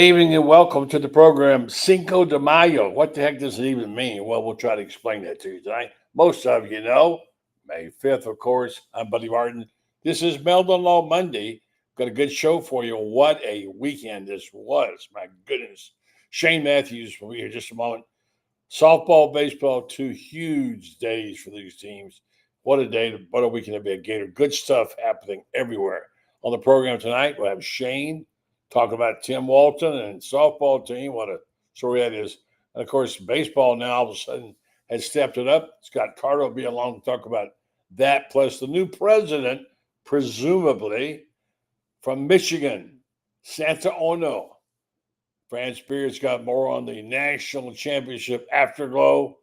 Evening and welcome to the program Cinco de Mayo. What the heck does it even mean? Well, we'll try to explain that to you tonight. Most of you know, May 5th, of course. I'm Buddy Martin. This is Meldon Law Monday. Got a good show for you. What a weekend this was. My goodness. Shane Matthews will be here in just a moment. Softball, baseball, two huge days for these teams. What a day. What a weekend to be a Gator. Good stuff happening everywhere. On the program tonight, we'll have Shane talk about Tim Walton and softball team. What a story that is. And, of course, baseball now all of a sudden has stepped it up. Scott Carter will be along to talk about that, plus the new president, presumably, from Michigan, Santa Ono. Franz Beard's got more on the national championship afterglow.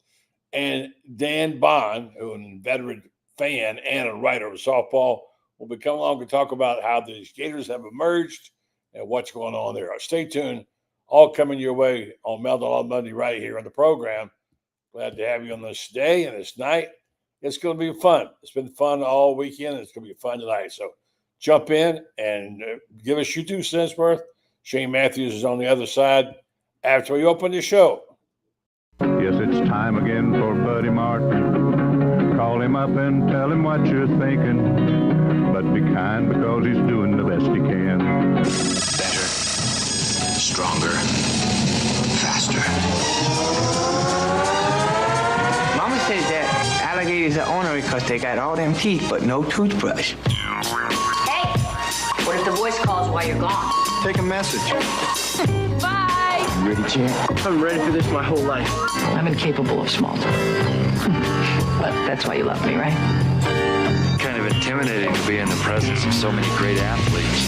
And Dan Bond, who is a veteran fan and a writer of softball, will be coming along to talk about how these Gators have emerged and what's going on there. Stay tuned. All coming your way on Meldon on Monday right here on the program. Glad to have you on this day and this night. It's going to be fun. It's been fun all weekend, and it's going to be fun tonight. So jump in and give us your 2 cents worth. Shane Matthews is on the other side after we open the show. Yes, it's time again for Buddy Martin. Call him up and tell him what you're thinking. But be kind because he's doing the best he can. Better, stronger, faster. Mama says that alligators are ornery because they got all them teeth but no toothbrush. Hey, what if the voice calls while you're gone? Take a message. Bye. You ready, champ? I'm ready for this my whole life. I'm incapable of small talk. But that's why you love me, right? Kind of intimidating to be in the presence of so many great athletes.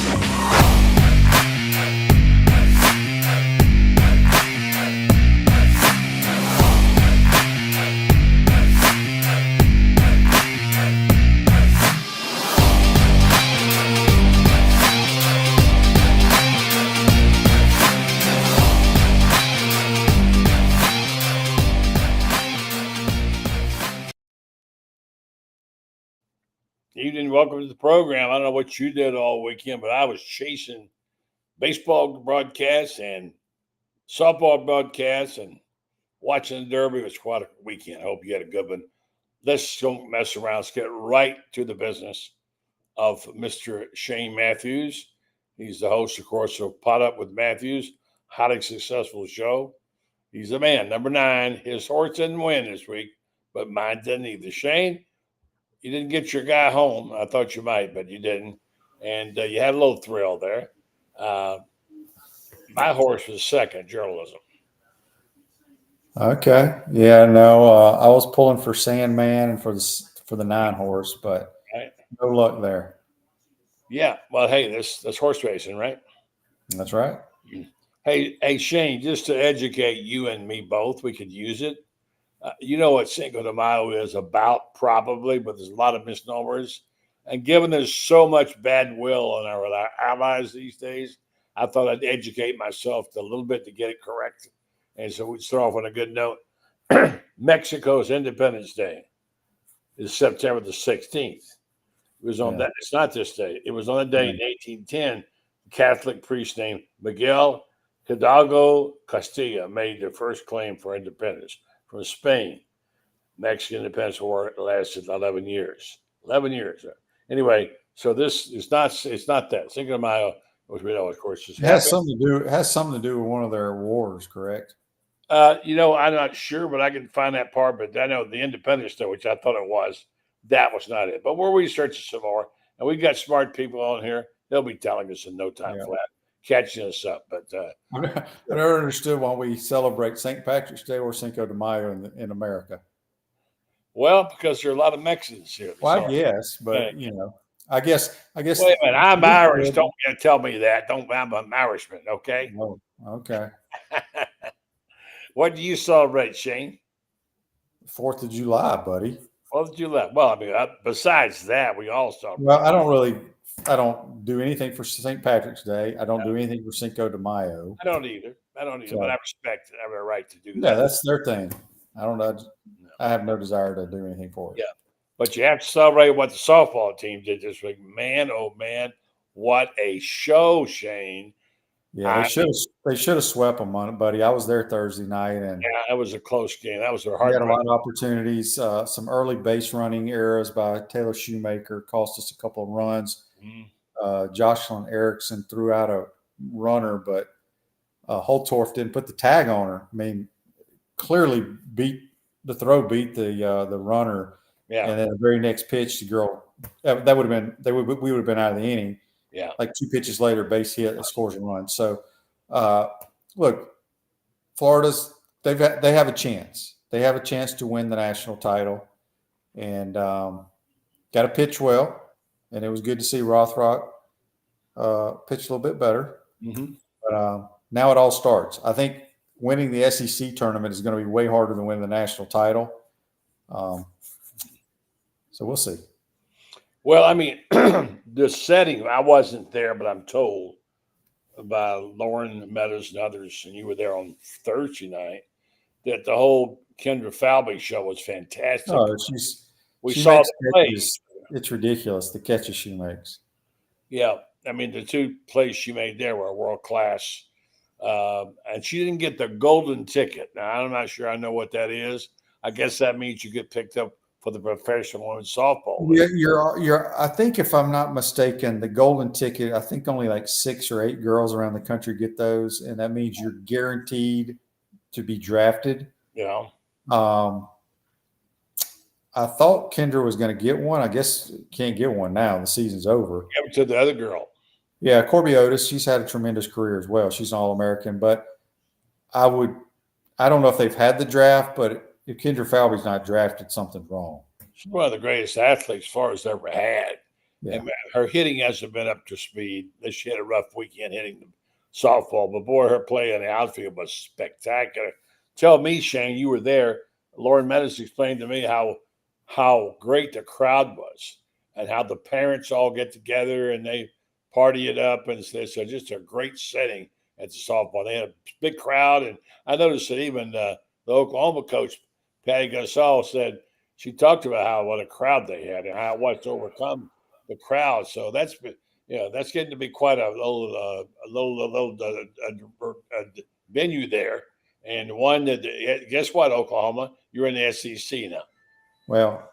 Evening, welcome to the program. I don't know what you did all weekend, but I was chasing baseball broadcasts and softball broadcasts and watching the Derby. It was quite a weekend. I hope you had a good one. Let's don't mess around. Let's get right to the business of Mr. Shane Matthews. He's the host, of course, of Pot Up with Matthews, highly successful show. He's the man, number 9. His horse didn't win this week, but mine didn't either. Shane, you didn't get your guy home. I thought you might, but you didn't. And you had a little thrill there. My horse was second, journalism. Okay. Yeah, no, I was pulling for Sandman and for the 9 horse, but no luck there. Yeah. Well, hey, that's horse racing, right? That's right. Hey, Shane, just to educate you and me both, we could use it. You know what Cinco de Mayo is about, probably, but there's a lot of misnomers. And given there's so much bad will in our allies these days, I thought I'd educate myself a little bit to get it correct. And so we'd start off on a good note. Mexico's Independence Day is September the 16th. It was on that. It's not this day. It was on a day in 1810. A Catholic priest named Miguel Hidalgo Castilla made the first claim for independence from Spain. Mexican Independence War lasted 11 years. 11 years. Anyway, so this is not. It's not that Cinco de Mayo, which we know, of course, has something to do with one of their wars, correct? I'm not sure, but I can find that part. But I know the Independence Day, which I thought it was, that was not it. But we're researching some more, and we've got smart people on here. They'll be telling us in no time flat, catching us up. But I never understood why we celebrate St. Patrick's Day or Cinco de Mayo in America. Well, because there are a lot of Mexicans here. Well, I guess, but I guess. Wait a minute, I'm Irish. Don't tell me that. I'm an Irishman. Okay. Oh, okay. What do you celebrate, Shane? 4th of July, buddy. 4th of July. Well, I mean, besides that, we all celebrate. Well, I don't do anything for St. Patrick's Day. I don't do anything for Cinco de Mayo. I don't either. So, but I respect it. I have a right to do that. Yeah, that's their thing. I have no desire to do anything for it. Yeah. But you have to celebrate what the softball team did this week. Man, oh, man, what a show, Shane. Yeah, they should have swept them on it, buddy. I was there Thursday night, and Yeah, that was a close game. That was their we had a heartbreak. lot of opportunities. Some early base running errors by Taylor Shoemaker cost us a couple of runs. Jocelyn Erickson threw out a runner, but Holtorf didn't put the tag on her. I mean, clearly beat the runner. Yeah. And then the very next pitch, the girl that would have been we would have been out of the inning. Yeah. Like 2 pitches later, base hit, it scores a run. So, look, they have a chance. They have a chance to win the national title, and got to pitch well. And it was good to see Rothrock pitch a little bit better. Mm-hmm. But now it all starts. I think winning the SEC tournament is going to be way harder than winning the national title. So we'll see. Well, I mean, the setting, I wasn't there, but I'm told by Lauren Meadows and others, and you were there on Thursday night, that the whole Kendra Falvey show was fantastic. Oh, she saw makes the plays. catches. It's ridiculous, the catches she makes. Yeah. I mean, the 2 plays she made there were world class. And she didn't get the golden ticket. Now, I'm not sure I know what that is. I guess that means you get picked up for the professional women's softball. Yeah, I think if I'm not mistaken, the golden ticket, I think only like 6 or 8 girls around the country get those, and that means you're guaranteed to be drafted. Yeah. I thought Kendra was going to get one. I guess can't get one now. The season's over. Give it to the other girl. Yeah, Corby Otis, she's had a tremendous career as well. She's an All-American, but I don't know if they've had the draft, but if Kendra Falvey's not drafted, something's wrong. She's one of the greatest athletes Florida's ever had. Yeah. And her hitting hasn't been up to speed. She had a rough weekend hitting the softball, but boy, her play in the outfield was spectacular. Tell me, Shane, you were there. Lauren Meadows explained to me how great the crowd was and how the parents all get together and they party it up, and it's just a great setting at the softball. They had a big crowd, and I noticed that even the Oklahoma coach, Patty Gasol, said she talked about what a crowd they had and how it was to overcome the crowd. So that's getting to be quite a little venue there, and one that guess what, Oklahoma, you're in the SEC now. Well,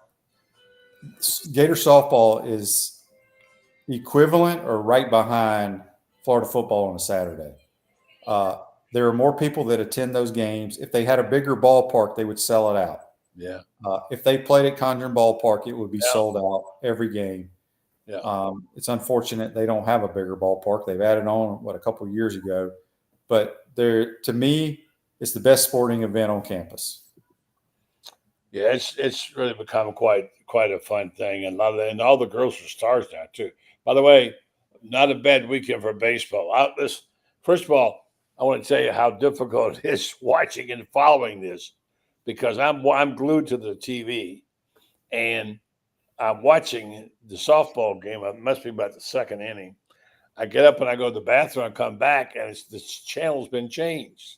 Gator softball is equivalent or right behind Florida football on a Saturday. There are more people that attend those games. If they had a bigger ballpark, they would sell it out. Yeah. If they played at Conjuring Ballpark, it would be sold out every game. Yeah. It's unfortunate they don't have a bigger ballpark. They've added on a couple of years ago, but to me, it's the best sporting event on campus. Yeah, it's really become quite a fun thing, and all the girls are stars now too. By the way, not a bad weekend for baseball. First of all, I want to tell you how difficult it is watching and following this, because I'm glued to the TV, and I'm watching the softball game. It must be about the 2nd inning. I get up and I go to the bathroom. I come back, and this channel's been changed.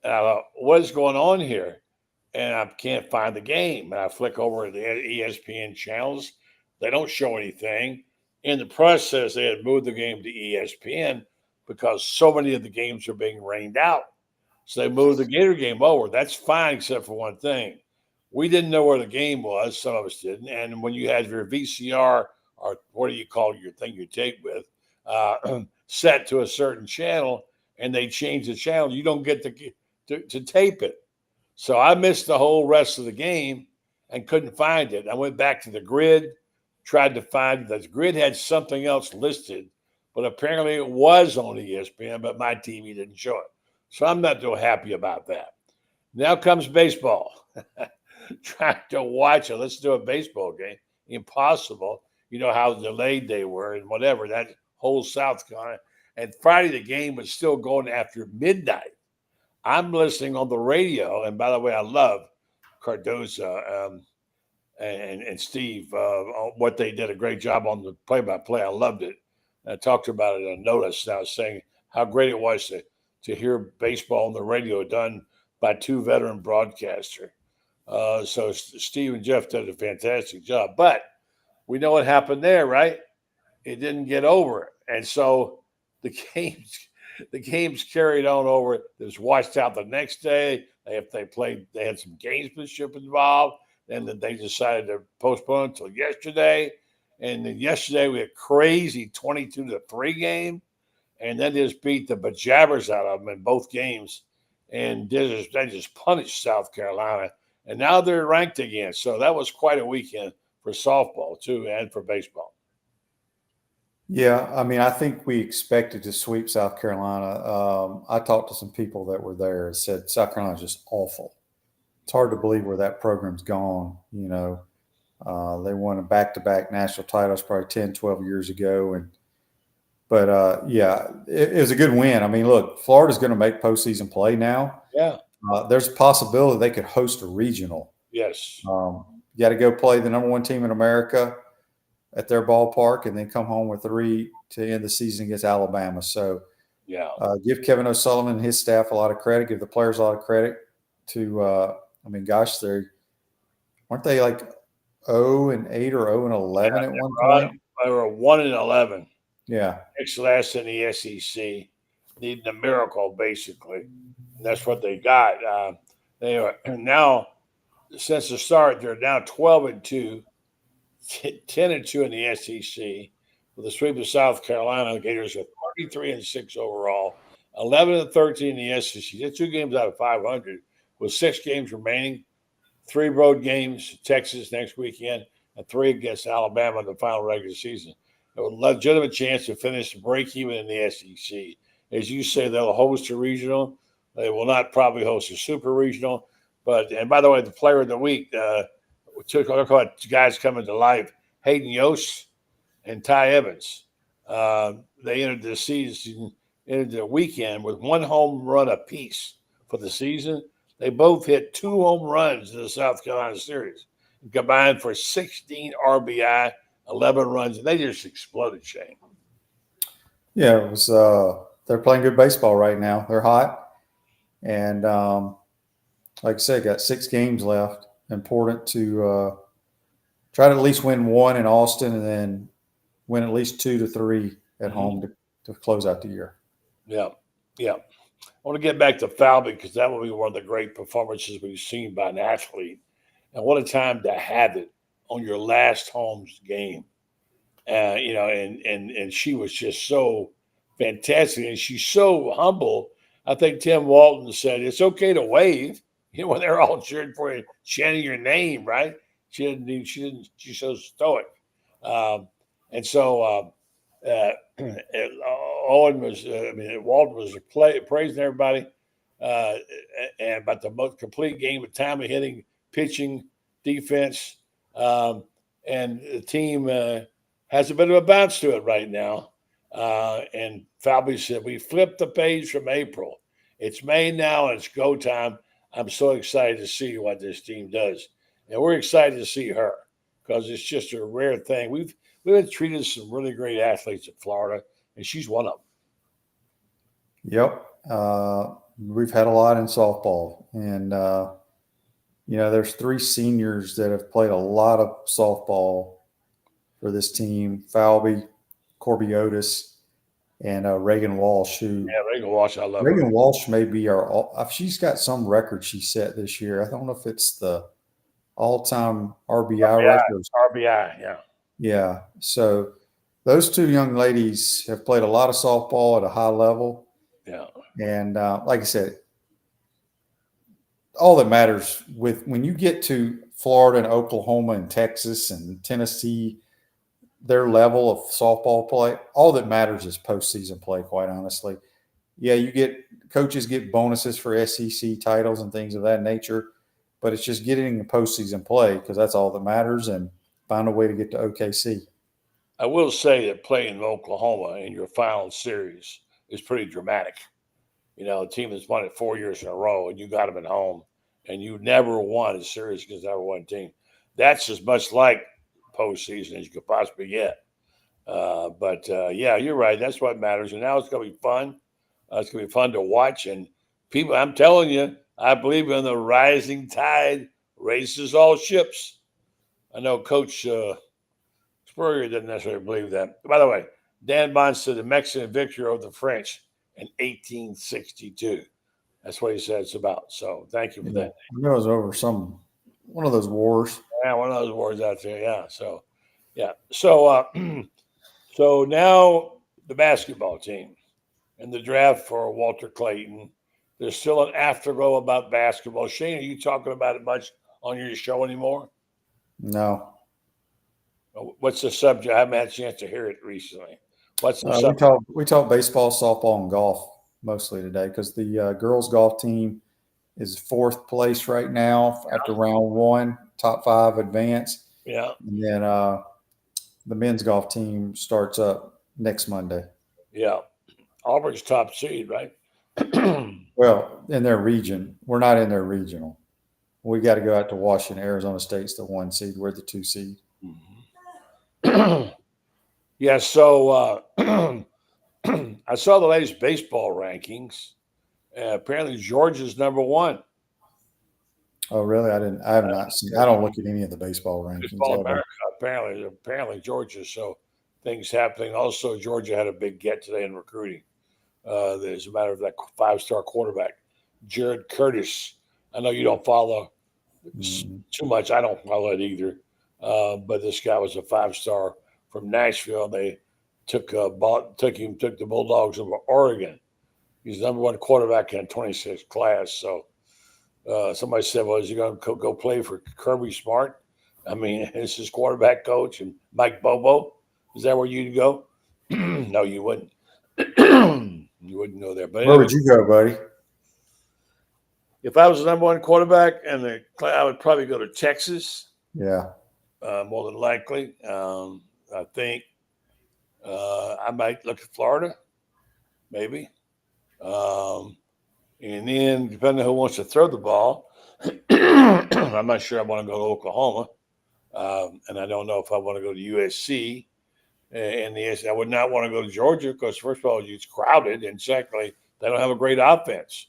And I thought, what is going on here? And I can't find the game. And I flick over to the ESPN channels. They don't show anything. In the process, they had moved the game to ESPN because so many of the games are being rained out. So they moved the Gator game over. That's fine, except for one thing. We didn't know where the game was. Some of us didn't. And when you had your VCR, or what do you call your thing you tape with, set to a certain channel, and they change the channel, you don't get to tape it. So I missed the whole rest of the game and couldn't find it. I went back to the grid, tried to find the grid had something else listed, but apparently it was on ESPN, but my TV didn't show it. So I'm not too happy about that. Now comes baseball. Trying to watch it. Let's do a baseball game. Impossible. You know how delayed they were and whatever, that whole South Carolina. And Friday, the game was still going after midnight. I'm listening on the radio. And by the way, I love Cardoza and Steve, what they did a great job on the play-by-play. I loved it. And I talked about it in a notice now, saying how great it was to hear baseball on the radio done by 2 veteran broadcasters. So Steve and Jeff did a fantastic job. But we know what happened there, right? It didn't get over. And so the games the game's carried on over. It was washed out the next day. They had some gamesmanship involved. And then they decided to postpone until yesterday. And then yesterday we had crazy 22-3 game. And then just beat the bejabbers out of them in both games. And they just punished South Carolina. And now they're ranked again. So that was quite a weekend for softball, too, and for baseball. Yeah, I mean, I think we expected to sweep South Carolina. I talked to some people that were there and said South Carolina's just awful. It's hard to believe where that program's gone. You know, they won a back-to-back national titles probably 10, 12 years ago. But it was a good win. I mean, look, Florida's going to make postseason play now. Yeah. There's a possibility they could host a regional. Yes. You got to go play the number one team in America at their ballpark and then come home with 3 to end the season against Alabama. So, give Kevin O'Sullivan and his staff a lot of credit. Give the players a lot of credit to weren't they like 0-8 or 0-11 at one point? They were 1-11. Yeah. Next last in the SEC, needing a miracle, basically. And that's what they got. They are now, since the start, they're now 12-2, 10-2 in the SEC. With the sweep of South Carolina, the Gators are 33-6 overall, 11-13 in the SEC. They're 2 games out of 500, with 6 games remaining. 3 road games, Texas next weekend, and 3 against Alabama in the final regular season. A legitimate chance to finish break even in the SEC. As you say, they'll host a regional. They will not probably host a super regional. And by the way, the player of the week, two guys coming to life, Hayden Yost and Ty Evans. They entered the weekend with 1 home run apiece for the season. They both hit 2 home runs in the South Carolina series, combined for 16 RBI, 11 runs, and they just exploded, Shane. Yeah, it was. They're playing good baseball right now. They're hot, and like I said, got 6 games left. Important to try to at least win 1 in Austin, and then win at least 2 to 3 at home to close out the year. Yeah. I want to get back to Falvey because that will be one of the great performances we've seen by an athlete. And what a time to have it on your last home game. And she was just so fantastic. And she's so humble. I think Tim Walton said, it's okay to wave. When they're all cheering for you, chanting your name, right? She's so stoic. Walton was praising everybody and about the most complete game with time of hitting, pitching, defense. And the team has a bit of a bounce to it right now. And Falvey said, we flipped the page from April. It's May now, and it's go time. I'm so excited to see what this team does. And we're excited to see her because it's just a rare thing. We've been treated some really great athletes in Florida, and she's one of them. Yep. We've had a lot in softball. And, there's 3 seniors that have played a lot of softball for this team. Falvey, Corby Otis, and Reagan Walsh. Reagan Walsh, I love Reagan her. Walsh may be she's got some record she set this year. I don't know if it's the all-time RBI record. RBI, yeah. Yeah. So those 2 young ladies have played a lot of softball at a high level. Yeah. And like I said, all that matters when you get to Florida and Oklahoma and Texas and Tennessee, their level of softball play, all that matters is postseason play, quite honestly. Yeah, coaches get bonuses for SEC titles and things of that nature, but it's just getting the postseason play because that's all that matters, and find a way to get to OKC. I will say that playing Oklahoma in your final series is pretty dramatic. A team that's won it 4 years in a row, and you got them at home, and you never won a series against that one team. That's as much like postseason as you could possibly get. You're right. That's what matters. And now it's going to be fun. It's going to be fun to watch. And people, I'm telling you, I believe in the rising tide raises all ships. I know Coach Spurrier didn't necessarily believe that. By the way, Dan Bond said the Mexican victory over the French in 1862. That's what he said it's about. So thank you for that. I know it was over one of those wars. Yeah, one of those wars out there. Yeah. So, yeah. So, so now the basketball team and the draft for Walter Clayton. There's still an afterglow about basketball. Shane, are you talking about it much on your show anymore? No. What's the subject? I haven't had a chance to hear it recently. What's the subject? We talk baseball, softball, and golf mostly today because the girls golf team is 4th place right now after round 1, top 5 advance. Yeah. And then the men's golf team starts up next Monday. Yeah. Auburn's top seed, right? Well, in their region. We're not in their regional. We got to go out to Washington. Arizona State's the 1 seed. We're the 2 seed. Yeah, so I saw the latest baseball rankings. Apparently, Georgia's number 1. Oh, really? I have not seen. I don't look at any of the basebal rankings. Baseball America, apparently Georgia. So things happening. Also, Georgia had a big get today in recruiting. As a matter of that 5-star quarterback, Jared Curtis. I know you don't follow too much. I don't follow it either. But this guy was a 5-star from Nashville. They took the Bulldogs over Oregon. He's the number 1 quarterback in 26 class. So somebody said, "Well, is he going to go play for Kirby Smart?" I mean, it's his quarterback coach and Mike Bobo. Is that where you'd go? No, you wouldn't. You wouldn't go there. But where would you go, buddy? If I was the number 1 quarterback, I would probably go to Texas. Yeah. More than likely. I think I might look at Florida, maybe. And then, depending on who wants to throw the ball, I'm not sure I want to go to Oklahoma. And I don't know if I want to go to USC. And I would not want to go to Georgia because, first of all, it's crowded. And secondly, they don't have a great offense.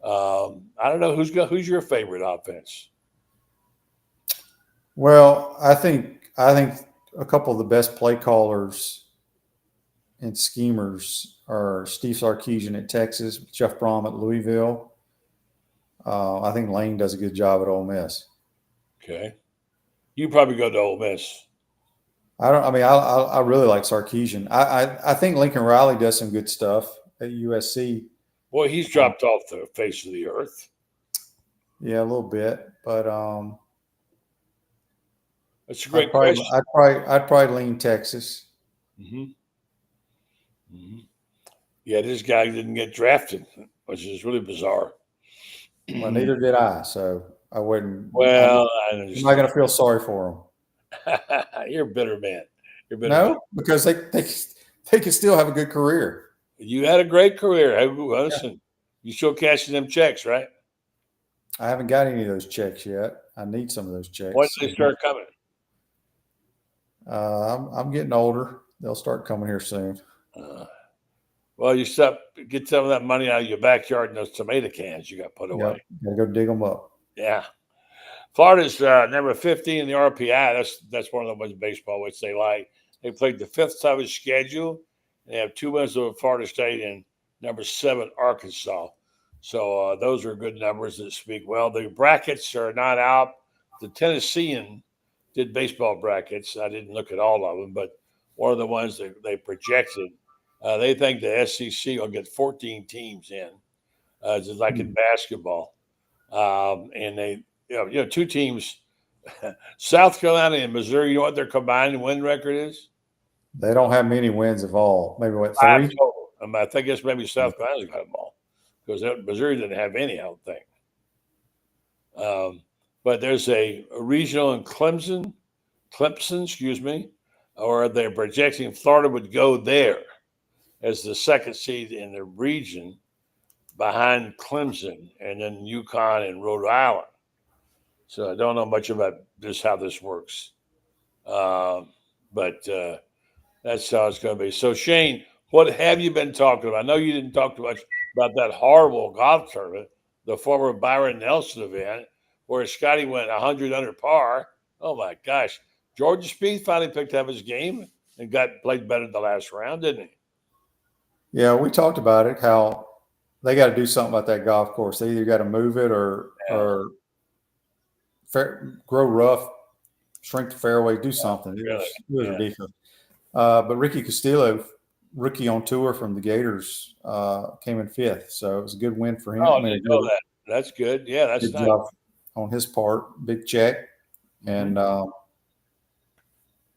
I don't know who's your favorite offense. Well, I think a couple of the best play callers and schemers are Steve Sarkisian at Texas, Jeff Brom at Louisville. I think Lane does a good job at Ole Miss. Okay, you probably go to Ole Miss. I really like Sarkisian. I think Lincoln Riley does some good stuff at USC. Boy, he's dropped off the face of the earth. Yeah, a little bit, but that's a great question. I'd probably lean Texas. Mm-hmm. Mm-hmm. Yeah, this guy didn't get drafted, which is really bizarre. Well, neither did I, so I wouldn't. Well, I'm not going to feel sorry for him. You're a bitter man. Because they can still have a good career. You had a great career. Listen, you still cashing them checks, right? I haven't got any of those checks yet. I need some of those checks. When do they start coming? I'm getting older. They'll start coming here soon. Well, you get some of that money out of your backyard in those tomato cans you got put away. Got to go dig them up. Yeah. Florida's number 15 in the RPI. That's one of the ones in baseball which they like. They played the 5th toughest schedule. They have 2 wins over Florida State and number 7 Arkansas. So those are good numbers that speak well. The brackets are not out. The Tennessean did baseball brackets. I didn't look at all of them, but one of the ones that they projected, they think the SEC will get 14 teams in, just like in basketball. And they, 2 teams, South Carolina and Missouri. You know what their combined win record is? They don't have many wins of all. Maybe 3? I think it's maybe South Carolina's got them all because Missouri didn't have any. I don't think. But there's a regional in Clemson, or they're projecting Florida would go there as the 2nd seed in the region behind Clemson and then UConn and Rhode Island. So I don't know much about how this works. But that's how it's going to be. So, Shane, what have you been talking about? I know you didn't talk too much about that horrible golf tournament, the former Byron Nelson event, where Scotty went 100 under par. Oh, my gosh. Jordan Spieth finally picked up his game and played better the last round, didn't he? Yeah, we talked about it, how they got to do something about that golf course. They either got to move it or grow rough, shrink the fairway, do something. It was ridiculous. But Ricky Castillo, rookie on tour from the Gators, came in 5th. So it was a good win for him. Oh, I didn't know that. That's good. Yeah, that's good nice. job on his part. Big check. And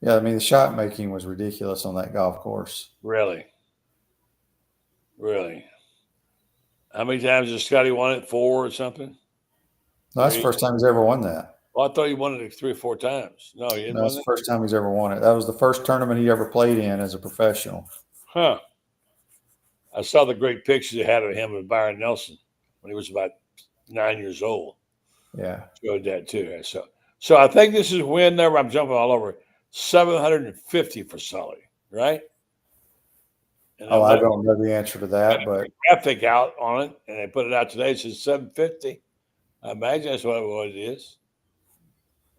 yeah, I mean, the shot making was ridiculous on that golf course. Really? How many times has Scotty won it? 4 or something? No, that's the first time he's ever won that. Well, I thought he won it 3 or 4 times. No, he didn't. No, that's the first time he's ever won it. That was the first tournament he ever played in as a professional. Huh. I saw the great pictures they had of him with Byron Nelson when he was about 9 years old. Yeah. Showed that too. So I think this is win number, I'm jumping all over, 750 for Sully, right? And I don't know the answer to that, but graphic out on it, and they put it out today. It says 750. I imagine that's what it is.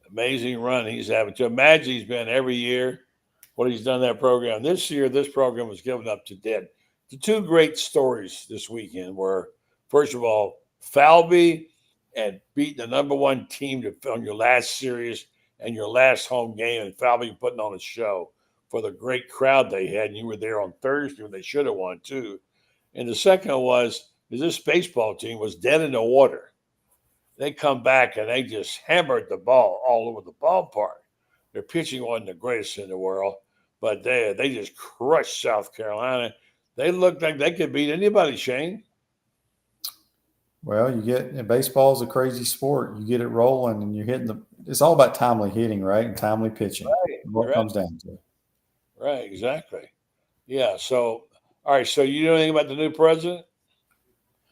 Amazing run he's having. To imagine he's been every year what he's done in that program. This year, this program was given up to dead. The 2 great stories this weekend were, first of all, Falvey and beating the number 1 team on your last series and your last home game, and Falvey putting on a show for the great crowd they had, and you were there on Thursday when they should have won too. And the second was this baseball team was dead in the water. They come back and they just hammered the ball all over the ballpark. Their pitching wasn't the greatest in the world, but they just crushed South Carolina. They looked like they could beat anybody, Shane. Well, baseball is a crazy sport. You get it rolling and you're hitting it's all about timely hitting, right? And timely pitching. Right. What it comes down to. Right, exactly. Yeah. So, all right. So, you know anything about the new president?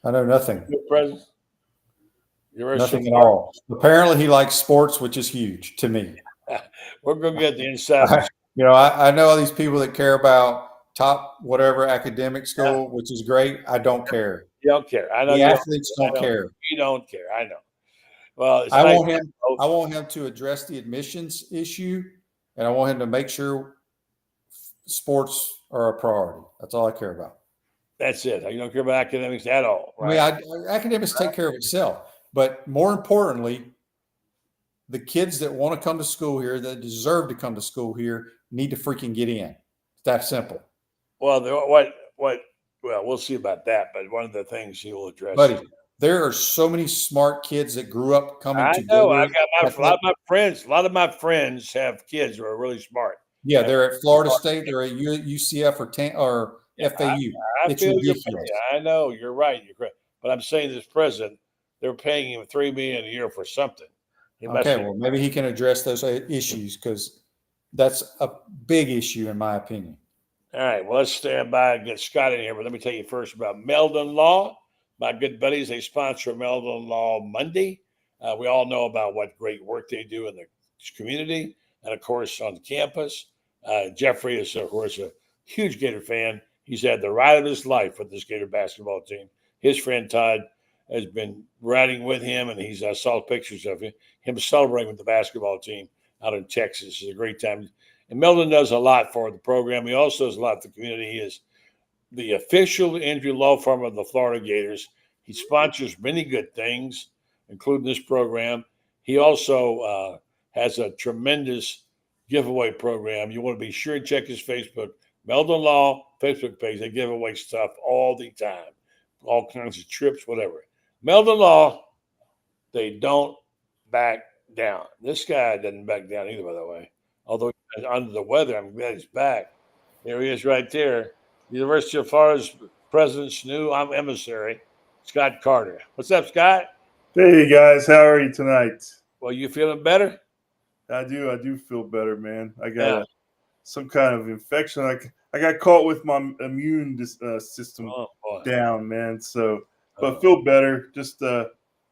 I know nothing. New president? Nothing at all. Apparently, he likes sports, which is huge to me. We're going to get the inside. I know all these people that care about top whatever academic school, which is great. I don't care. You don't care. I know the athletes don't care. You don't care. I know. Well, I want him to address the admissions issue, and I want him to make sure sports are a priority. That's all I care about. That's it. You don't care about academics at all, right? I mean, academics take care of itself, but more importantly, the kids that want to come to school here, that deserve to come to school here, need to freaking get in. It's that simple. Well, Well, we'll see about that. But one of the things he will address, buddy, there are so many smart kids that grew up coming I together. know. I got a lot of my friends. A lot of my friends have kids who are really smart. Yeah, they're at Florida State. They're at UCF or FAU. I feel ridiculous. I know you're right. You're correct. But I'm saying this president, they're paying him $3 million a year for something. Okay, well, maybe he can address those issues because that's a big issue in my opinion. All right, well, let's stand by and get Scott in here. But let me tell you first about Meldon Law. My good buddies, they sponsor Meldon Law Monday. We all know about what great work they do in the community and, of course, on campus. Jeffrey is, of course, a huge Gator fan. He's had the ride of his life with this Gator basketball team. His friend Todd has been riding with him, and he's saw pictures of him celebrating with the basketball team out in Texas. It's a great time. And Meldon does a lot for the program. He also does a lot for the community. He is the official injury law firm of the Florida Gators. He sponsors many good things, including this program. He also has a tremendous giveaway program. You want to be sure to check his Facebook, Meldon Law Facebook page. They give away stuff all the time, all kinds of trips, whatever. Meldon Law, they don't back down. This guy doesn't back down either, by the way. Although he's under the weather, I'm glad he's back. There he is right there. University of Florida's president's new emissary, Scott Carter. What's up, Scott? Hey, guys. How are you tonight? Well, you feeling better? I do feel better, man. I got some kind of infection. I got caught with my immune system down, man. So, but feel better. Just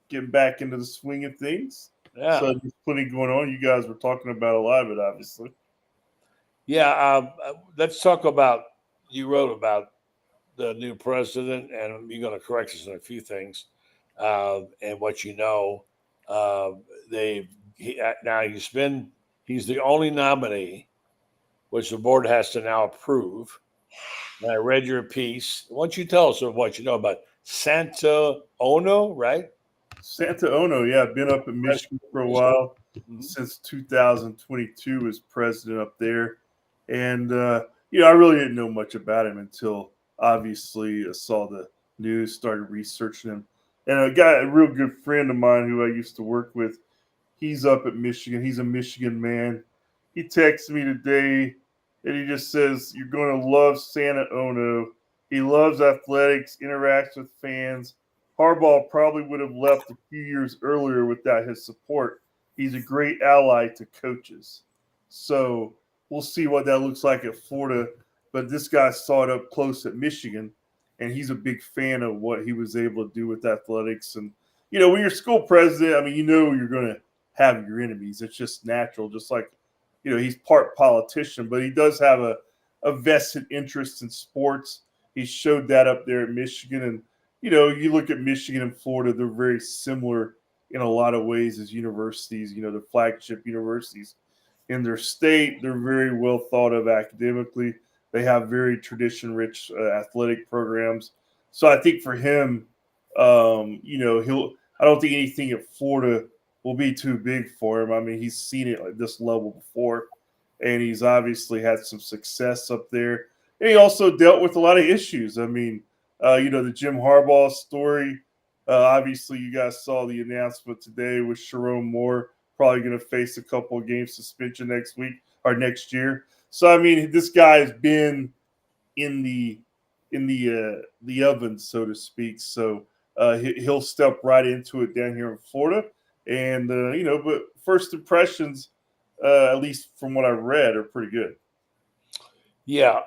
getting back into the swing of things. Yeah. So there's plenty going on. You guys were talking about a lot of it, obviously. Yeah. Let's talk about, you wrote about the new president, and you're going to correct us on a few things and what you know. He's the only nominee, which the board has to now approve. And I read your piece. Why don't you tell us what you know about Santa Ono, right? Santa Ono, yeah, I've been up in Michigan for a while since 2022 as president up there. And, I really didn't know much about him until obviously I saw the news, started researching him. And a real good friend of mine who I used to work with, he's up at Michigan. He's a Michigan man. He texted me today and he just says, "You're going to love Santa Ono. He loves athletics, interacts with fans. Harbaugh probably would have left a few years earlier without his support. He's a great ally to coaches." So we'll see what that looks like at Florida. But this guy saw it up close at Michigan, and he's a big fan of what he was able to do with athletics. And, when you're school president, I mean, you're going to have your enemies. It's just natural, just like, he's part politician, but he does have a vested interest in sports. He showed that up there at Michigan. And, you look at Michigan and Florida, they're very similar in a lot of ways as universities, the flagship universities in their state. They're very well thought of academically. They have very tradition-rich athletic programs. So I think for him, I don't think anything at Florida will be too big for him. I mean, he's seen it at this level before, and he's obviously had some success up there. And he also dealt with a lot of issues. I mean, the Jim Harbaugh story. Obviously, you guys saw the announcement today with Sharon Moore probably going to face a couple of games suspension next week or next year. So, I mean, this guy has been in the oven, so to speak. So he'll step right into it down here in Florida. And, but first impressions, at least from what I read, are pretty good. Yeah,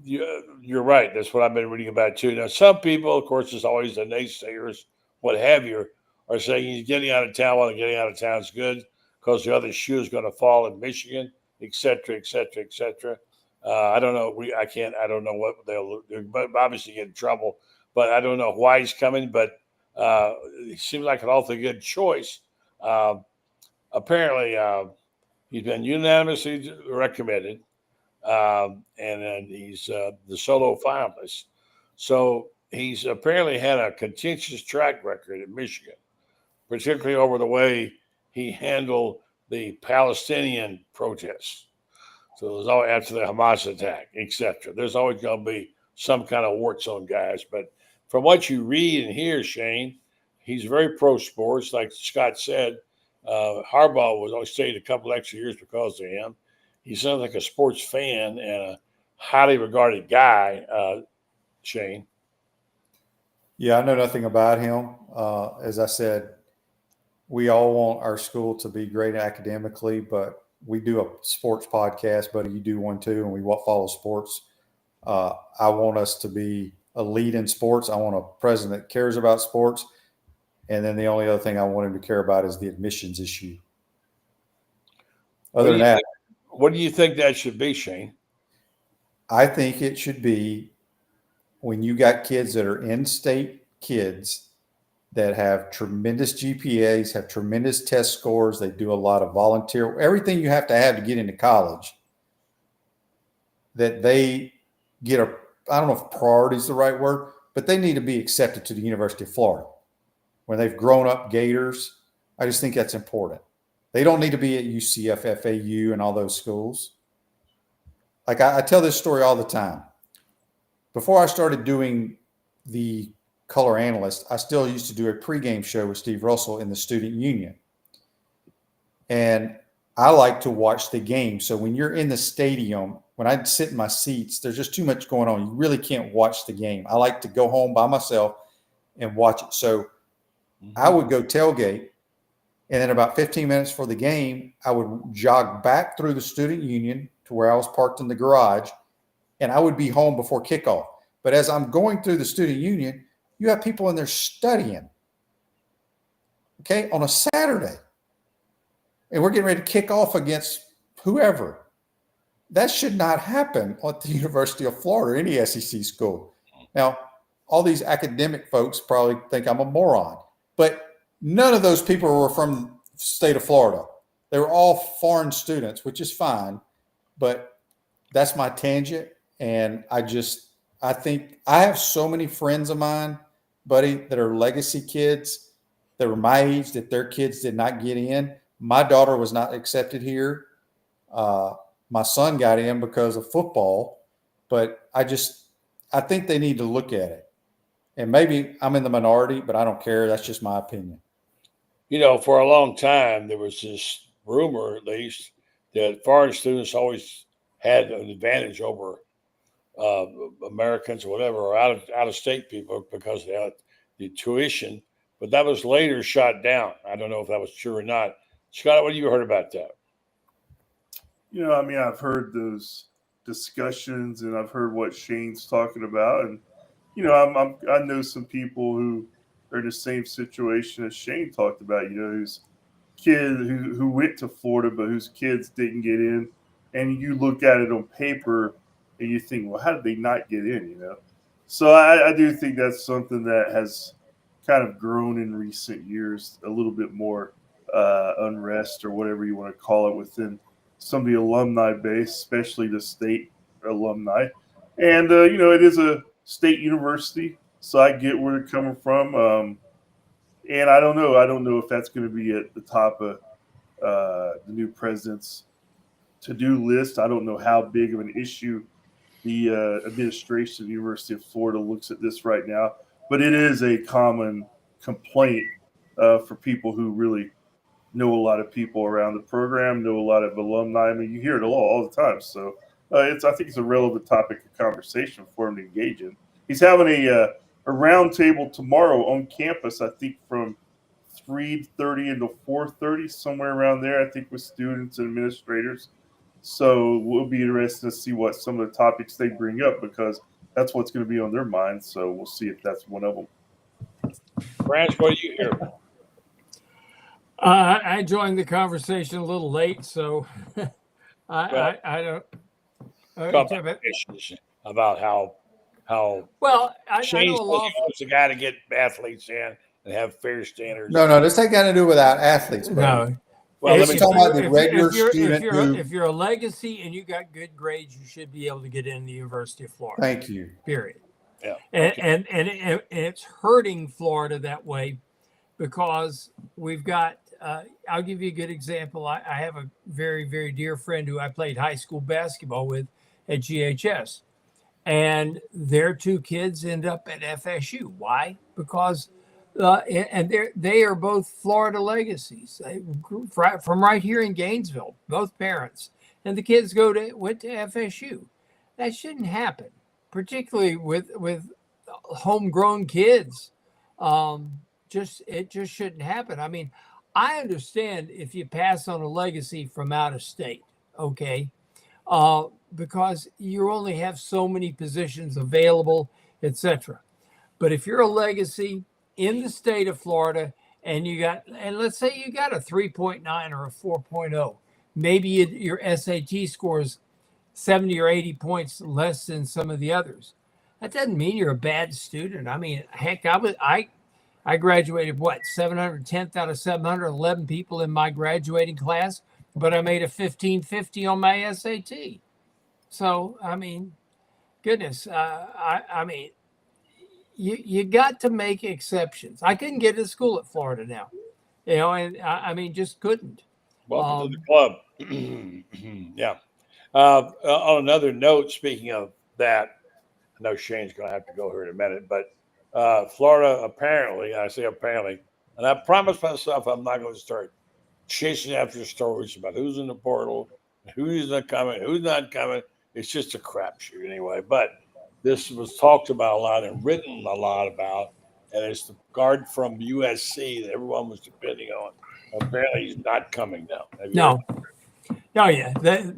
you're right. That's what I've been reading about too. Now, some people, of course, there's always the naysayers, what have you, are saying he's getting out of town. Well, getting out of town is good because the other shoe is going to fall in Michigan, et cetera, et cetera, et cetera. I don't know. I don't know what they'll do, but obviously get in trouble. But I don't know why he's coming. But he seems like an awfully good choice. Apparently, he's been unanimously recommended. And then he's the solo finalist. So he's apparently had a contentious track record in Michigan, particularly over the way he handled the Palestinian protests. So there's always after the Hamas attack, etc. There's always going to be some kind of warts on guys. But from what you read and hear, Shane, he's very pro sports. Like Scott said, Harbaugh was only stayed a couple extra years because of him. He sounds like a sports fan and a highly regarded guy, Shane. Yeah, I know nothing about him. As I said, we all want our school to be great academically, but we do a sports podcast, buddy. You do one too, and we follow sports. I want us to be a lead in sports. I want a president that cares about sports. And then the only other thing I want him to care about is the admissions issue. Other than that, what do you think that should be, Shane? I think it should be when you got kids that are in-state kids that have tremendous GPAs, have tremendous test scores. They do a lot of volunteer, everything you have to get into college, that they get I don't know if priority is the right word, but they need to be accepted to the University of Florida. When they've grown up Gators, I just think that's important. They don't need to be at UCF, FAU, and all those schools. Like I tell this story all the time. Before I started doing the color analyst, I still used to do a pregame show with Steve Russell in the student union. And I like to watch the game. So when you're in the stadium, when I sit in my seats, there's just too much going on. You really can't watch the game. I like to go home by myself and watch it. So I would go tailgate. And then about 15 minutes for the game, I would jog back through the student union to where I was parked in the garage, and I would be home before kickoff. But as I'm going through the student union, you have people in there studying, okay, on a Saturday. And we're getting ready to kick off against whoever. That should not happen at the University of Florida or any SEC school. Now, all these academic folks probably think I'm a moron, but none of those people were from the state of Florida. They were all foreign students, which is fine, but that's my tangent. And I think I have so many friends of mine, buddy, that are legacy kids that were my age that their kids did not get in. My daughter was not accepted here. My son got in because of football, but I think they need to look at it. And maybe I'm in the minority, but I don't care. That's just my opinion. You know, for a long time, there was this rumor, at least, that foreign students always had an advantage over Americans or whatever, or out of state people because they had the tuition. But that was later shot down. I don't know if that was true or not. Scott, what have you heard about that? You know, I mean, I've heard those discussions, and I've heard what Shane's talking about, and you know, I know some people who are in the same situation as Shane talked about. You know, whose kid who went to Florida, but whose kids didn't get in, and you look at it on paper and you think, well, how did they not get in? You know, so I do think that's something that has kind of grown in recent years, a little bit more unrest or whatever you want to call it within some of the alumni base, especially the state alumni. And, you know, it is a state university, so I get where they're coming from. And I don't know. I don't know if that's going to be at the top of the new president's to-do list. I don't know how big of an issue the administration of the University of Florida looks at this right now. But it is a common complaint for people who really know a lot of people around the program, know a lot of alumni. I mean, you hear it all the time. So I think it's a relevant topic of conversation for him to engage in. He's having a round table tomorrow on campus, I think from 3:30 until 4:30, somewhere around there, I think, with students and administrators. So we'll be interested to see what some of the topics they bring up, because that's what's going to be on their minds. So we'll see if that's one of them. Franz, what do you hear? I joined the conversation a little late, so I don't. Issues about how well, I know a lot. The guy to get athletes in and have fair standards. No, this ain't got to do with athletes, bro. No. Well, let me talk about the regular student. If you're a legacy and you got good grades, you should be able to get in the University of Florida. Thank you. Period. Yeah. And it's hurting Florida that way, because we've got. I'll give you a good example. I have a very, very dear friend who I played high school basketball with at GHS, and their two kids end up at FSU. Why? Because and they are both Florida legacies from right here in Gainesville, both parents, and the kids went to FSU. That shouldn't happen, particularly with homegrown kids. It just shouldn't happen. I mean, I understand if you pass on a legacy from out of state, okay, because you only have so many positions available, etc. But if you're a legacy in the state of Florida and let's say you got a 3.9 or a 4.0, maybe your SAT scores 70 or 80 points less than some of the others. That doesn't mean you're a bad student. I mean, heck, I graduated, 710th out of 711 people in my graduating class, but I made a 1550 on my SAT. So, I mean, goodness, I mean, you got to make exceptions. I couldn't get to school at Florida now, and I mean, just couldn't. Welcome to the club. Yeah. On another note, speaking of that, I know Shane's going to have to go here in a minute, but Florida, apparently, I say apparently, and I promised myself I'm not going to start chasing after stories about who's in the portal, who's not coming, who's not coming. It's just a crapshoot anyway. But this was talked about a lot and written a lot about, and it's the guard from USC that everyone was depending on. Apparently, he's not coming now. Yeah.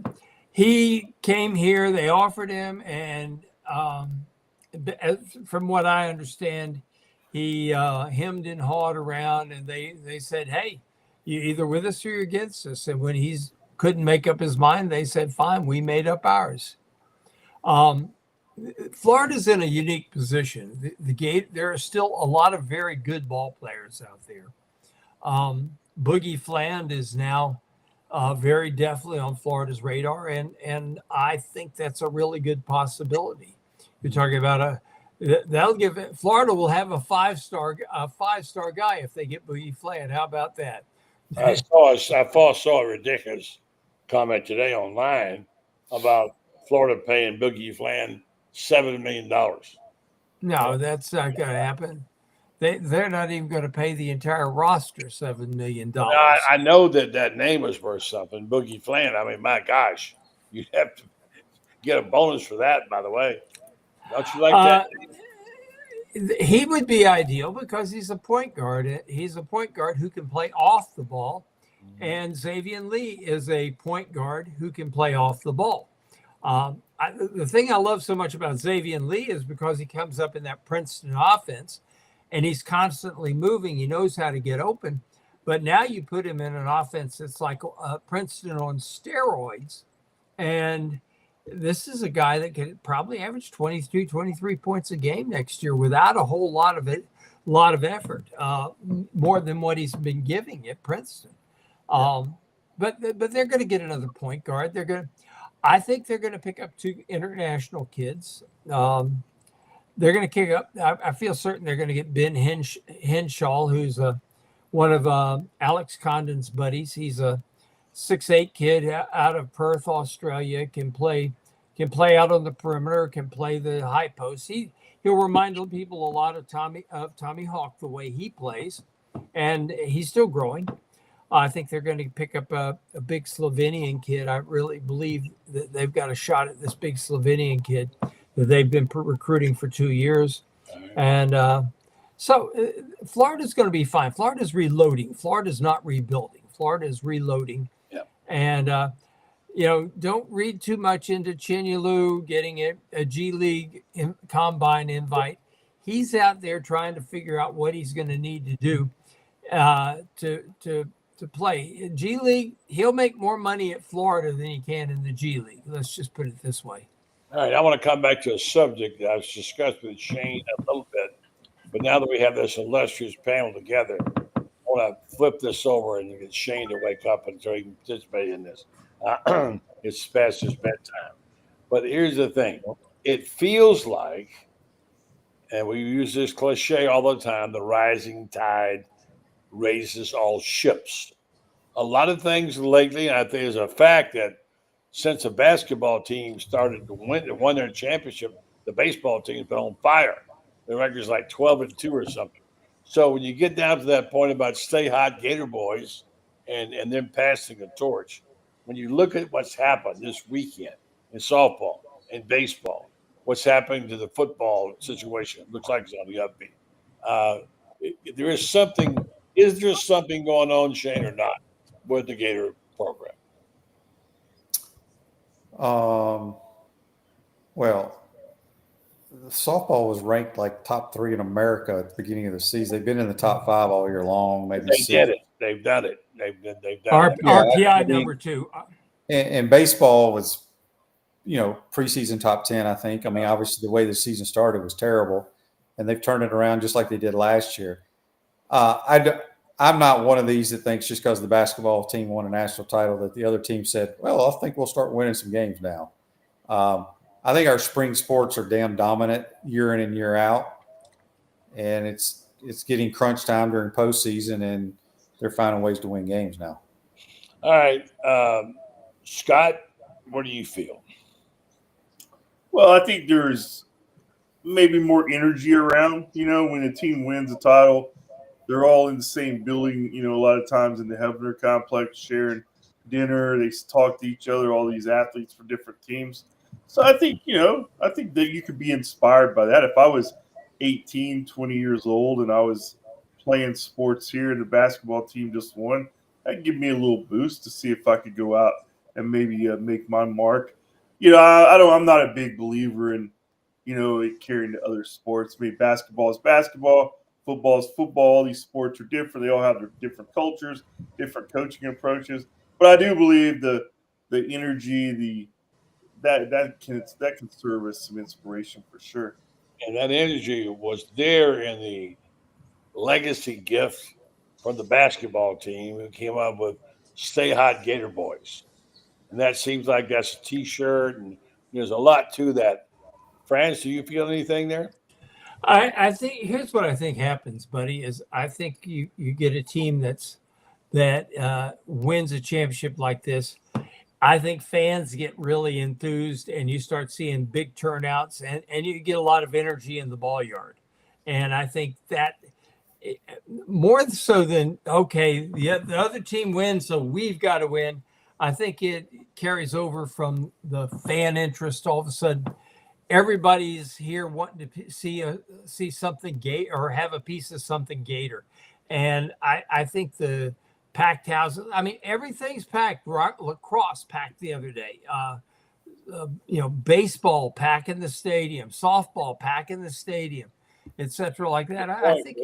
He came here. They offered him, and from what I understand, he hemmed and hawed around, and they said, "Hey, you either with us or you're against us." And when he couldn't make up his mind, they said, "Fine, we made up ours." Florida's in a unique position. There are still a lot of very good ball players out there. Boogie Fland is now very definitely on Florida's radar, and I think that's a really good possibility. You're talking about that'll give it. Florida will have a five-star guy if they get Boogie Fland. How about that? I saw a ridiculous comment today online about Florida paying Boogie Fland $7 million. No, that's not going to happen. They're not even going to pay the entire roster $7 million. I know that name was worth something, Boogie Fland. I mean, my gosh, you'd have to get a bonus for that. By the way, don't you like that? He would be ideal because he's a point guard. He's a point guard who can play off the ball, and Xavier Lee is a point guard who can play off the ball. The thing I love so much about Xavier Lee is because he comes up in that Princeton offense, and he's constantly moving. He knows how to get open. But now you put him in an offense that's like Princeton on steroids, and this is a guy that could probably average 22, 23 points a game next year without a whole lot of effort, more than what he's been giving at Princeton. But they're going to get another point guard. I think they're going to pick up 2 international kids. They're going to kick up. I feel certain they're going to get Ben Henshaw, who's one of Alex Condon's buddies. He's a 6'8" kid out of Perth, Australia. Can play out on the perimeter. Can play the high post. He'll remind people a lot of Tommy Hawk the way he plays, and he's still growing. I think they're going to pick up a big Slovenian kid. I really believe that they've got a shot at this big Slovenian kid that they've been recruiting for 2 years. And so Florida's going to be fine. Florida's reloading. Florida's not rebuilding. Florida is reloading. Yep. And, don't read too much into Chinyelu getting a G League combine invite. He's out there trying to figure out what he's going to need to do to play. G League, he'll make more money at Florida than he can in the G League. Let's just put it this way. All right, I want to come back to a subject that I've discussed with Shane a little bit, but now that we have this illustrious panel together, I want to flip this over and get Shane to wake up and so he can participate in this. It's past his bedtime. But here's the thing. It feels like, and we use this cliche all the time, the rising tide raises all ships. A lot of things lately, and I think it's a fact that since the basketball team started to won their championship, the baseball team's been on fire. The record's like 12-2 or something. So when you get down to that point about stay hot Gator boys and then passing the torch, when you look at what's happened this weekend in softball and baseball, what's happening to the football situation, it looks like it's on the upbeat. Is there something going on, Shane, or not, with the Gator program? Well, softball was ranked like top 3 in America at the beginning of the season. They've been in the top 5 all year long. Maybe They 6. did it. They've done it. They've done it. RPI number 2. And baseball was, preseason top 10, I think. I mean, obviously the way the season started was terrible, and they've turned it around just like they did last year. I'm not one of these that thinks just because the basketball team won a national title that the other team said, well, I think we'll start winning some games now. I think our spring sports are damn dominant year in and year out, and it's getting crunch time during postseason, and they're finding ways to win games now. All right. Scott, what do you feel? Well, I think there's maybe more energy around, when a team wins a title. They're all in the same building, a lot of times in the Hefner complex, sharing dinner. They talk to each other, all these athletes for different teams. So I think that you could be inspired by that. If I was 18, 20 years old and I was playing sports here and the basketball team just won, that'd give me a little boost to see if I could go out and maybe make my mark. I'm not a big believer in, it carrying to other sports. I mean, basketball is basketball. Football is football. All these sports are different. They all have their different cultures, different coaching approaches. But I do believe the energy, that can serve as some inspiration for sure. And that energy was there in the legacy gift from the basketball team who came up with Stay Hot Gator Boys. And that seems like that's a T-shirt, and there's a lot to that. Franz, do you feel anything there? I think here's what I think happens, buddy, is I think you get a team that wins a championship like this. I think fans get really enthused and you start seeing big turnouts and you get a lot of energy in the ball yard. And I think that more so than, okay, the other team wins, so we've got to win. I think it carries over from the fan interest. All of a sudden, everybody's here wanting to see something Gator or have a piece of something Gator. And I think the packed houses, I mean, everything's packed. Lacrosse packed the other day. Baseball packing the stadium, softball packing the stadium, etc. like that. I think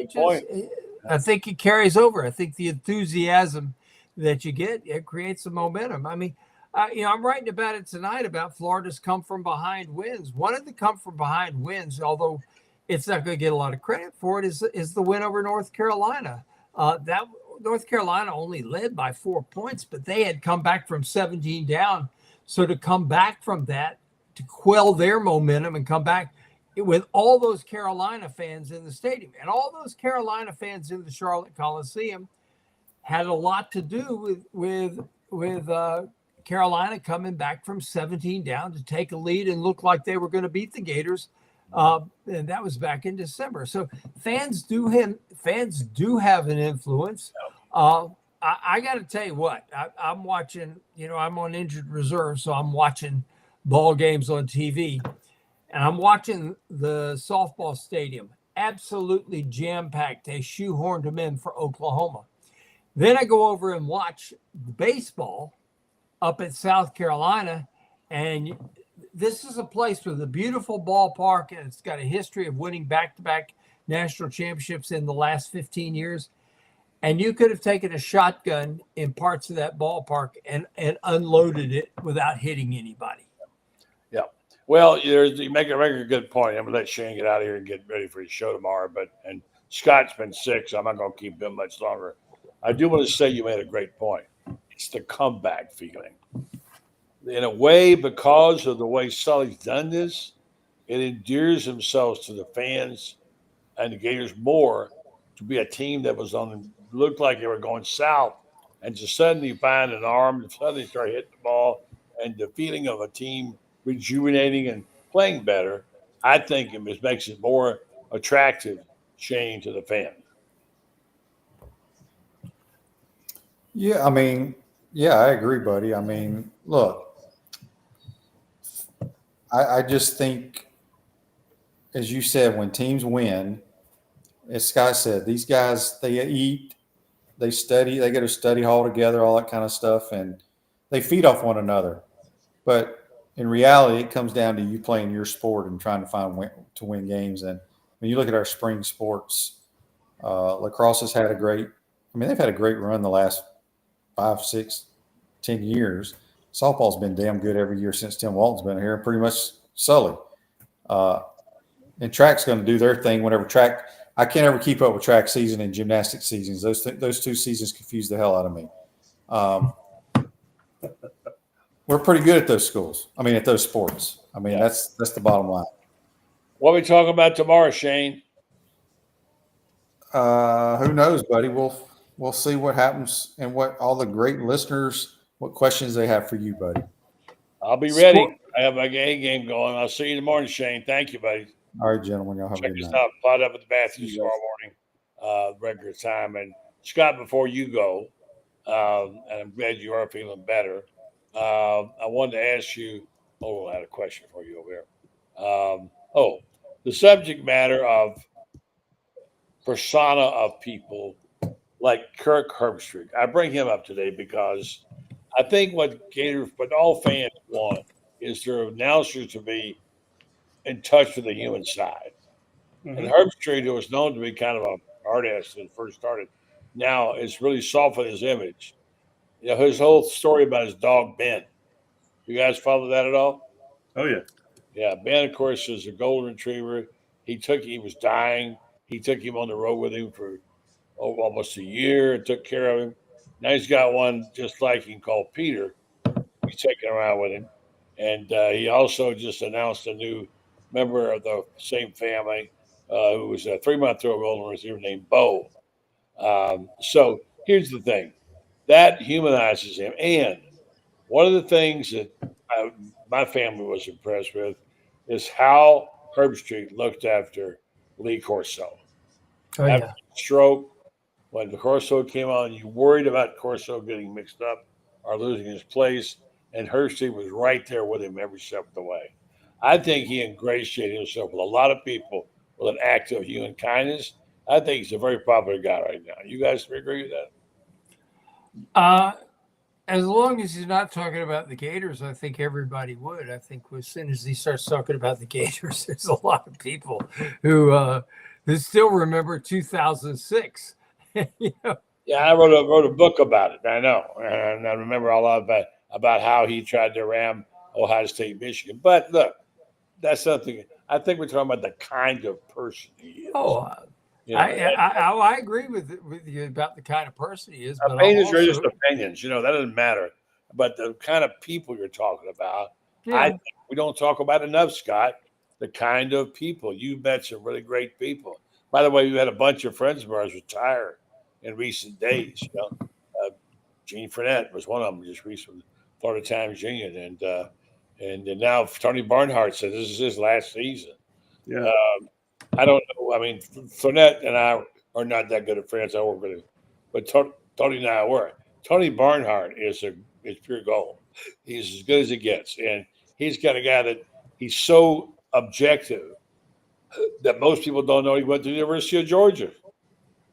I think it carries over. I think the enthusiasm that you get, it creates some momentum. I mean, I'm writing about it tonight about Florida's come from behind wins. One of the come from behind wins, although it's not going to get a lot of credit for it, is the win over North Carolina. That North Carolina only led by 4 points, but they had come back from 17 down. So to come back from that, to quell their momentum and come back with all those Carolina fans in the stadium, and all those Carolina fans in the Charlotte Coliseum had a lot to do with Carolina coming back from 17 down to take a lead and look like they were going to beat the Gators. And that was back in December. So fans do have an influence. I got to tell you what, I'm watching, I'm on injured reserve, so I'm watching ball games on TV, and I'm watching the softball stadium, absolutely jam-packed. They shoehorned them in for Oklahoma. Then I go over and watch baseball up at South Carolina, and this is a place with a beautiful ballpark, and it's got a history of winning back-to-back national championships in the last 15 years. And you could have taken a shotgun in parts of that ballpark and unloaded it without hitting anybody. Yeah. Well, you make a good point. I'm going to let Shane get out of here and get ready for his show tomorrow. And Scott's been sick, so I'm not going to keep him much longer. I do want to say you made a great point. It's the comeback feeling. In a way, because of the way Sully's done this, it endears themselves to the fans and the Gators more to be a team that looked like they were going south, and to suddenly find an arm and suddenly start hitting the ball, and the feeling of a team rejuvenating and playing better, I think it makes it more attractive, Shane, to the fan. Yeah, I agree, buddy. I mean, look, I just think, as you said, when teams win, as Scott said, these guys, they eat, they study, they go to study hall together, all that kind of stuff, and they feed off one another. But in reality, it comes down to you playing your sport and trying to win games. And when you look at our spring sports, lacrosse has had they've had a great run the last 5, 6, 10 years. Softball's been damn good every year since Tim Walton's been here, pretty much Sully. And track's going to do their thing whenever track – I can't ever keep up with track season and gymnastics seasons. Those two seasons confuse the hell out of me. We're pretty good at those schools. At those sports. That's the bottom line. What are we talking about tomorrow, Shane? Who knows, buddy? We'll see what happens and what all the great listeners, what questions they have for you, buddy. I'll be ready. I have my A game going. I'll see you in the morning, Shane. Thank you, buddy. All right, gentlemen. Y'all have a good night. Check us out. Pot up at the bathroom tomorrow morning, regular time. And Scott, before you go, and I'm glad you are feeling better, I wanted to ask you. I had a question for you over there. The subject matter of persona of people like Kirk Herbstreit. I bring him up today because I think what all fans want is their announcers to be in touch with the human side. Mm-hmm. And Herbstreit, who was known to be kind of a hard-ass when he first started, now it's really softened his image. His whole story about his dog, Ben. You guys follow that at all? Oh, yeah. Yeah, Ben, of course, is a golden retriever. He was dying. He took him on the road with him for almost a year and took care of him. Now he's got one just like him called Peter. He's taking around with him. And he also just announced a new member of the same family who was a 3-month-old golden retriever named Bo. So here's the thing. That humanizes him. And one of the things that my family was impressed with is how Herbstreit looked after Lee Corso. After the stroke, when the Corso came on, you worried about Corso getting mixed up or losing his place, and Herbstreit was right there with him every step of the way. I think he ingratiated himself with a lot of people with an act of human kindness. I think he's a very popular guy right now. You guys agree with that? As long as he's not talking about the Gators, I think everybody would. I think as soon as he starts talking about the Gators, there's a lot of people who still remember 2006. You know? Yeah, I wrote a book about it. I know, and I remember a lot about how he tried to ram Ohio State, Michigan. But look, that's something. I think we're talking about the kind of person he is. Oh, you know, I agree with you about the kind of person he is. But opinions are just opinions. You know, that doesn't matter. But the kind of people you're talking about, I think we don't talk about enough, Scott. The kind of people. You met some really great people. By the way, we had a bunch of friends of ours retire in recent days. You know, Gene Fournette was one of them just recently, Florida Times Union, and now Tony Barnhart said this is his last season. Yeah. I don't know. I mean, Fournette and I are not that good of friends. I work with him, but Tony and I were. Tony Barnhart is pure gold. He's as good as it gets, and he's got a guy that he's so objective that most people don't know he went to the University of Georgia.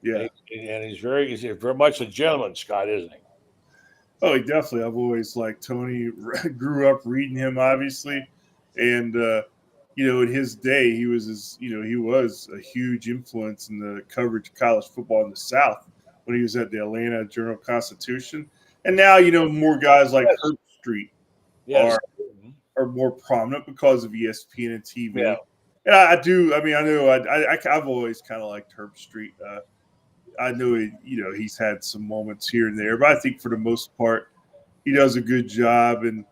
Yeah, and he's very much a gentleman, Scott, isn't he? Oh, he definitely. I've always liked Tony. Grew up reading him, obviously, and you know, in his day, he was a huge influence in the coverage of college football in the South when he was at the Atlanta Journal-Constitution, and now you know more guys like Herbstreit are more prominent because of ESPN and TV. Yeah. And I do. I mean, I know. I've always kind of liked Herbstreit. I know he's had some moments here and there, but I think for the most part, he does a good job. And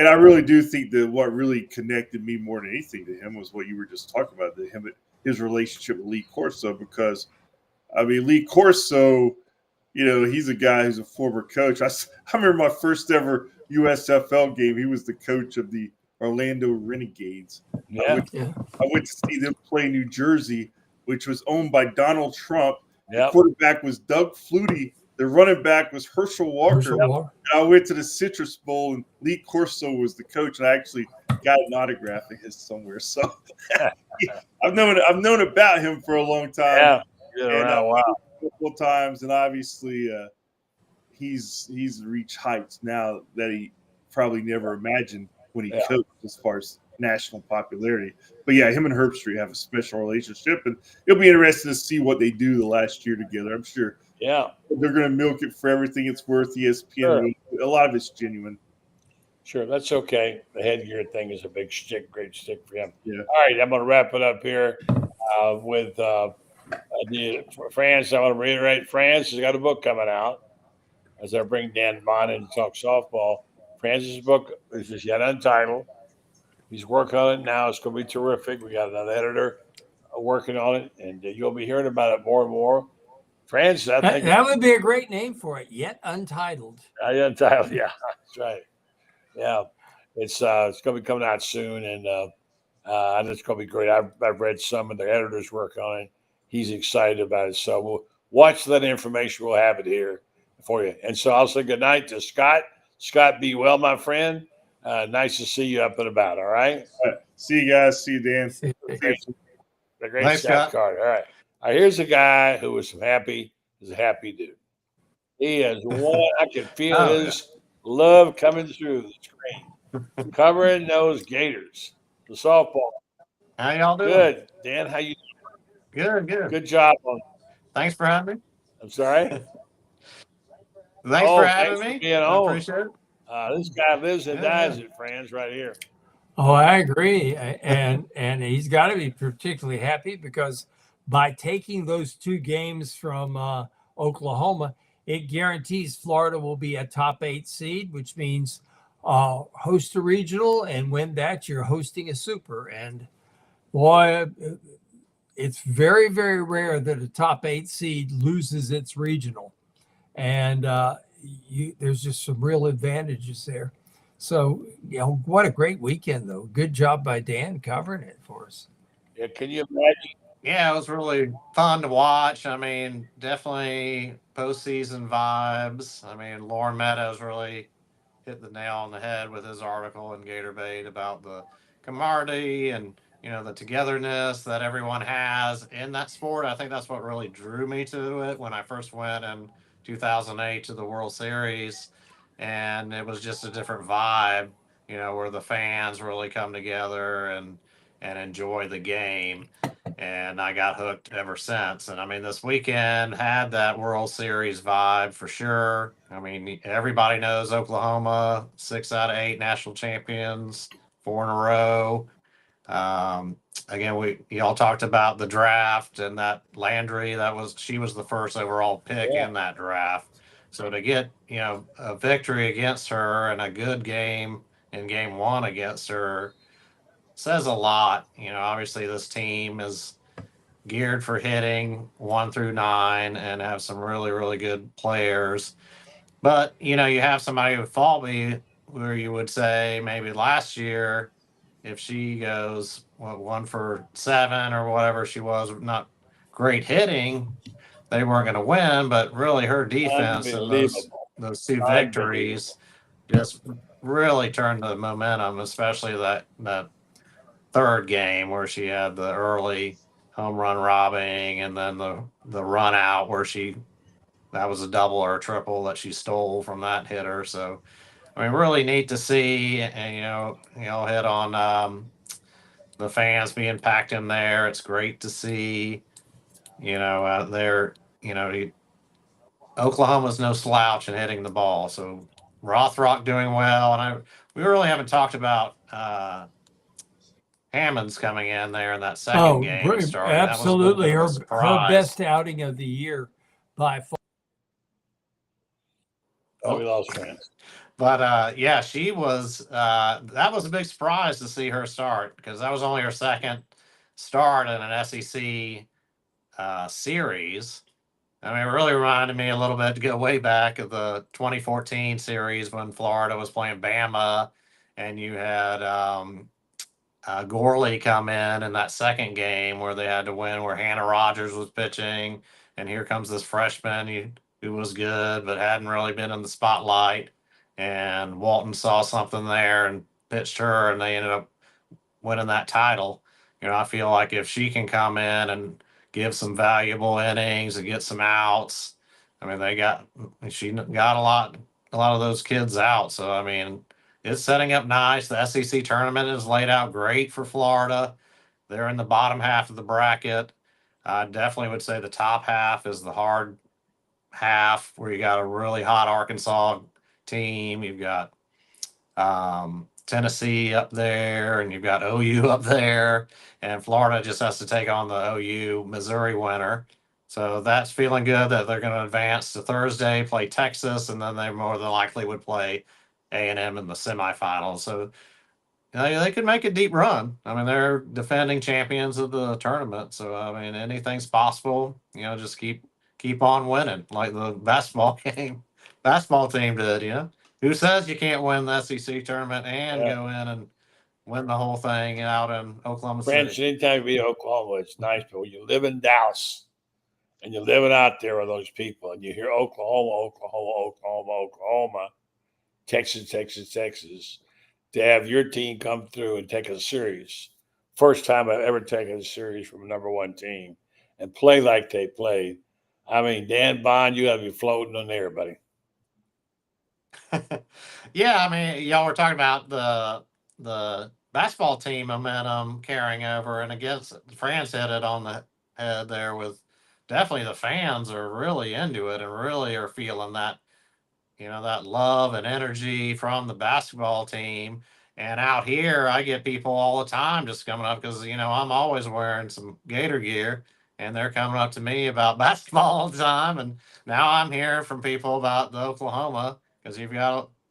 I really do think that what really connected me more than anything to him was what you were just talking about, his relationship with Lee Corso. Because I mean, Lee Corso, you know, he's a guy who's a former coach. I remember my first ever USFL game. He was the coach of the Orlando Renegades. Yeah. I went to see them play New Jersey, which was owned by Donald Trump. Yep. The quarterback was Doug Flutie. The running back was Herschel Walker. And I went to the Citrus Bowl, and Lee Corso was the coach, and I actually got an autograph of his somewhere. So I've known about him for a long time. Yeah. And Wow. A couple of times, and obviously he's reached heights now that he probably never imagined when he coached as far as national popularity. But yeah, him and Herbstreit have a special relationship, and it'll be interesting to see what they do the last year together. I'm sure. Yeah, they're going to milk it for everything it's worth. ESPN, a lot of it's genuine. Sure, that's okay. The headgear thing is a big stick, great stick for him. Yeah. All right, I'm going to wrap it up here with Franz. I want to reiterate, Franz has got a book coming out. As I bring Dan Bond in to talk softball, Franz's book is just yet untitled. He's working on it now. It's going to be terrific. We got another editor working on it, and you'll be hearing about it more and more. Franz, I think that would be a great name for it. Yet untitled. Untitled, yeah, that's right. Yeah, it's going to be coming out soon, and it's going to be great. I've read some of the editors' work on it. He's excited about it, so we'll watch that information. We'll have it here for you. And so I'll say good night to Scott. Scott, be well, my friend. Nice to see you up and about. All right. See you guys. See you, Dan. The great Scott Carter. All right. Here's a guy who is happy. He's a happy dude. He is one. I can feel his love coming through the screen. Covering those Gators, the softball. How y'all doing? Good. Dan, how you doing? Good. Good job. Thanks for having me. I'm sorry? Thanks for having me. Being I appreciate it. This guy lives and dies at Franz right here. Oh, I agree. And he's got to be particularly happy because by taking those two games from Oklahoma, it guarantees Florida will be a top 8 seed, which means host a regional, and win that, you're hosting a super. And boy, it's very, very rare that a top 8 seed loses its regional. And there's just some real advantages there. So, what a great weekend, though. Good job by Dan covering it for us. Yeah, can you imagine? Yeah, it was really fun to watch. I mean, definitely postseason vibes. I mean, Lauren Meadows really hit the nail on the head with his article in Gator Bait about the camaraderie and the togetherness that everyone has in that sport. I think that's what really drew me to it when I first went in 2008 to the World Series, and it was just a different vibe, where the fans really come together and enjoy the game. And I got hooked ever since. And I mean, this weekend had that World Series vibe for sure. I mean, everybody knows Oklahoma, 6 out of 8 national champions, 4 in a row. Again, y'all talked about the draft and that Landry, she was the first overall pick in that draft. So to get, a victory against her and a good game in game 1 against her says a lot. Obviously this team is geared for hitting 1 through 9 and have some really, really good players. But, you have somebody with Falby where you would say maybe last year, if she goes 1 for 7 or whatever she was, not great hitting, they weren't going to win. But really her defense and those 2 victories just really turned the momentum, especially that third game where she had the early home run robbing and then the run out where that was a double or a triple that she stole from that hitter. So I mean, really neat to see, and hit on the fans being packed in there. It's great to see, out there, Oklahoma's no slouch in hitting the ball. So Rothrock doing well, and we really haven't talked about Hammond's coming in there in that second game. Absolutely, her best outing of the year by far. Oh, we lost fans. But yeah, she was. That was a big surprise to see her start because that was only her second start in an SEC series. I mean, it really reminded me a little bit to go way back of the 2014 series when Florida was playing Bama, and you had Gorley come in that second game where they had to win, where Hannah Rogers was pitching, and here comes this freshman who was good but hadn't really been in the spotlight, and Walton saw something there and pitched her, and they ended up winning that title. I feel like if she can come in and give some valuable innings and get some outs, I mean, she got a lot of those kids out. So I mean, it's setting up nice. The SEC tournament is laid out great for Florida. They're in the bottom half of the bracket. I definitely would say the top half is the hard half, where you got a really hot Arkansas team. You've got Tennessee up there, and you've got OU up there, and Florida just has to take on the OU Missouri winner. So that's feeling good that they're going to advance to Thursday, play Texas, and then they more than likely would play A&M in the semifinals. So they could make a deep run. I mean, they're defending champions of the tournament. So I mean, anything's possible. Just keep on winning like the basketball team did. Who says you can't win the SEC tournament and go in and win the whole thing out in Oklahoma City? Anytime you be Oklahoma, it's nice. But when you live in Dallas and you're living out there with those people, and you hear Oklahoma, Texas, to have your team come through and take a series. First time I've ever taken a series from a number 1 team and play like they played. I mean, Dan Bond, you got to be floating on there, buddy. Yeah, I mean, y'all were talking about the basketball team momentum carrying over, and against France hit it on the head there with definitely the fans are really into it and really are feeling that, that love and energy from the basketball team. And out here, I get people all the time just coming up because, I'm always wearing some Gator gear, and they're coming up to me about basketball all the time. And now I'm hearing from people about the Oklahoma, because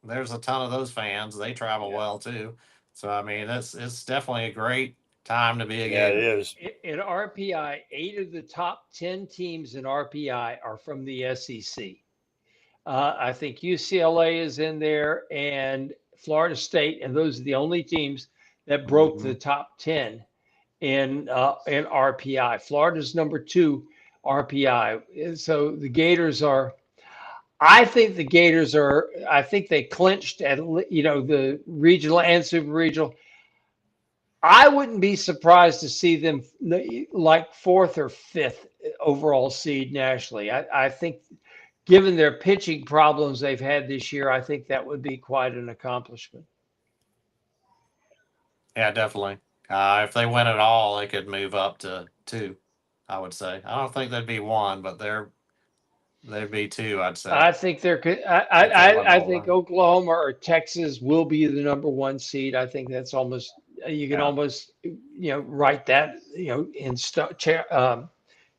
there's a ton of those fans. They travel well too. So I mean, it's definitely a great time to be a Yeah, it Gator. is. In RPI, 8 of the top 10 teams in RPI are from the SEC. I think UCLA is in there and Florida State, and those are the only teams that broke the top 10 in RPI. Florida's number 2 RPI. So the Gators are. I think the Gators are. I think they clinched at the regional and super regional. I wouldn't be surprised to see them like 4th or 5th overall seed nationally. I think, given their pitching problems they've had this year, I think that would be quite an accomplishment. Yeah, definitely. If they win it all, they could move up to 2. I would say. I don't think they'd be 1, but they'd be 2. I'd say. I think there could. I think Oklahoma or Texas will be the number 1 seed. I think that's almost, you can almost write that in stone,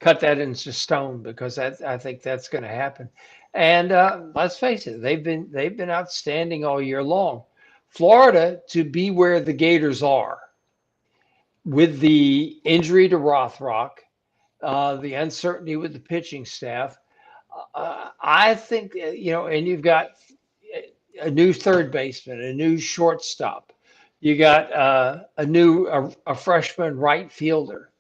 cut that into stone, because I think that's going to happen. And let's face it, they've been outstanding all year long. Florida, to be where the Gators are, with the injury to Rothrock, the uncertainty with the pitching staff, I think, and you've got a new third baseman, a new shortstop, you got a freshman right fielder.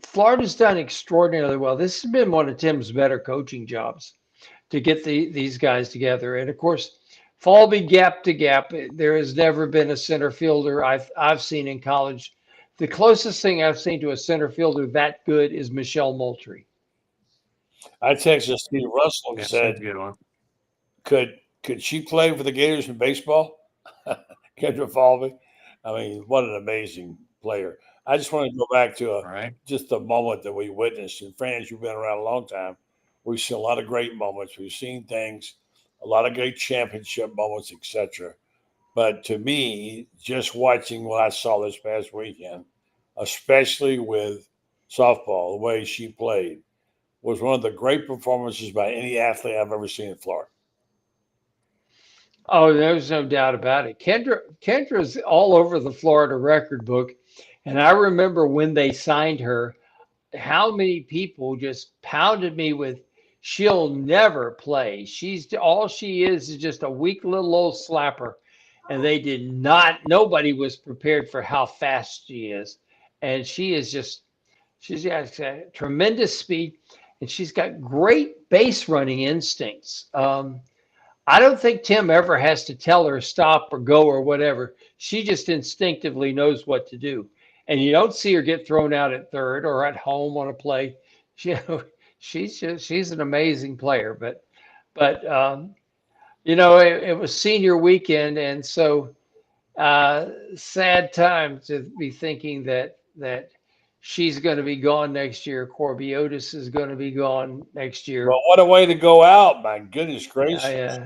Florida's done extraordinarily well. This has been one of Tim's better coaching jobs, to get these guys together. And of course, Falby gap to gap. There has never been a center fielder I've seen in college. The closest thing I've seen to a center fielder that good is Michelle Moultrie. I texted Steve Russell and said, could she play for the Gators in baseball? Kendra Falvey. I mean, what an amazing player. I just want to go back to just the moment that we witnessed. And Franz, you've been around a long time. We've seen a lot of great moments. We've seen things, a lot of great championship moments, etc. But to me, just watching what I saw this past weekend, especially with softball, the way she played, was one of the great performances by any athlete I've ever seen in Florida. Oh, there's no doubt about it. Kendra's all over the Florida record book. And I remember when they signed her, how many people just pounded me with, she'll never play. All she is just a weak little old slapper. And they did not, nobody was prepared for how fast she is. And she's got tremendous speed, and she's got great base running instincts. I don't think Tim ever has to tell her stop or go or whatever. She just instinctively knows what to do. And you don't see her get thrown out at third or at home on a play. She's an amazing player. But it was senior weekend, and so sad time to be thinking that she's going to be gone next year. Corby Otis is going to be gone next year. Well, what a way to go out! My goodness gracious!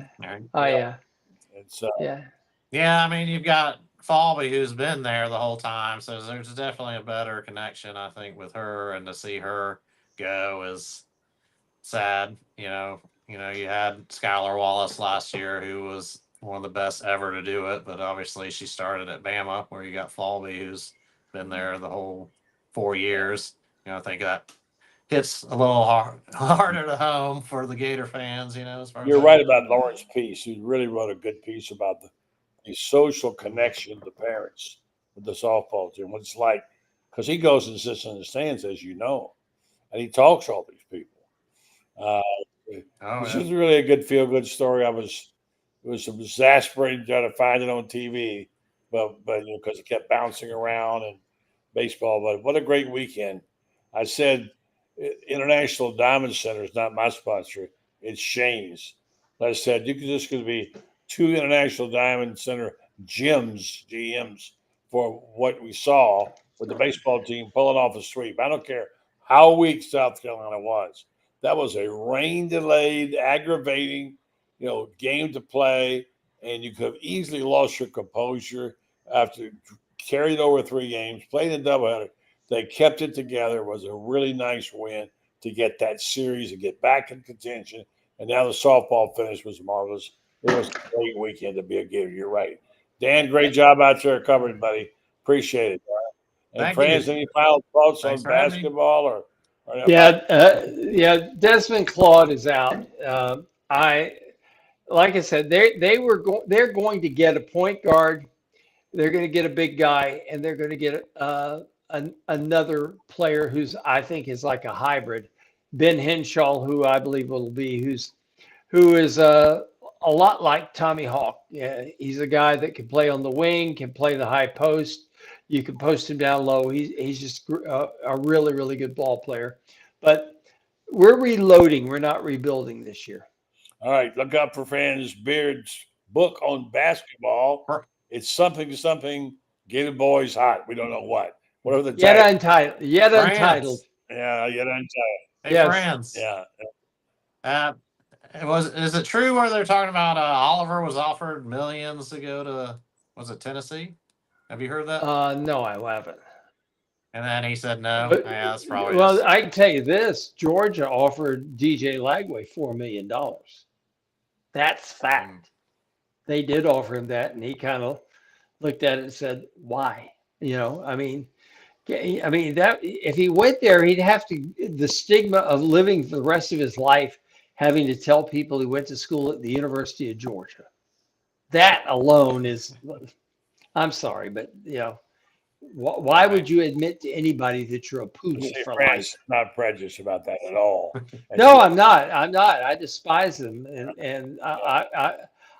Yeah, I mean, you've got Falby, who's been there the whole time, so there's definitely a better connection, I think, with her, and to see her go is sad. You had Skylar Wallace last year, who was one of the best ever to do it, but obviously she started at Bama, where you got Falby, who's been there the whole 4 years. I think that hits a little harder to home for the Gator fans. As far You're right about Lawrence Peace. He really wrote a good piece about the social connection to parents with the softball team. What it's like, because he goes and sits in the stands, as you know, and he talks to all these people. This is really a good feel-good story. It was exasperating trying to find it on TV, but because it kept bouncing around and baseball. But what a great weekend! I said, International Diamond Center is not my sponsor; it's Shane's. I said this could be 2 International Diamond Center GMs for what we saw with the baseball team pulling off a sweep. I don't care how weak South Carolina was. That was a rain-delayed, aggravating, game to play, and you could have easily lost your composure after carried over 3 games, played a doubleheader. They kept it together. It was a really nice win to get that series and get back in contention. And now the softball finish was marvelous. It was a great weekend to be a Gator. You're right. Dan, great job out there covering, buddy. Appreciate it. And Thank Franz, you. any final thoughts Thanks on for having me. basketball or Yeah, Desmond Claude is out. Like I said, they're going to get a point guard. They're going to get a big guy, and they're going to get another player I think is like a hybrid, Ben Henshaw, who I believe who is a lot like Tommy Hawk. Yeah, he's a guy that can play on the wing, can play the high post. You can post him down low. He's just a really, really good ball player. But we're reloading. We're not rebuilding this year. All right, look out for Franz Beard's book on basketball. It's something Gator Boys hot. We don't know what. Whatever the Yet title. untitled. Yet Franz. untitled. Yeah, yet untitled. Hey, Yes. Franz. Yeah. Is it true where they're talking about Oliver was offered millions to go to, was it Tennessee? Have you heard that? No, I haven't. And then he said no. But- Yeah, that's probably Well, just- I can tell you this: Georgia offered DJ Lagway $4 million. That's fact. They did offer him that, and he kind of looked at it and said, "Why?" I mean, that if he went there, he'd have to the stigma of living for the rest of his life, having to tell people he went to school at the University of Georgia. That alone is, I'm sorry, but why would you admit to anybody that you're a poodle for life? Not prejudiced about that at all. No, I'm not. I despise them, and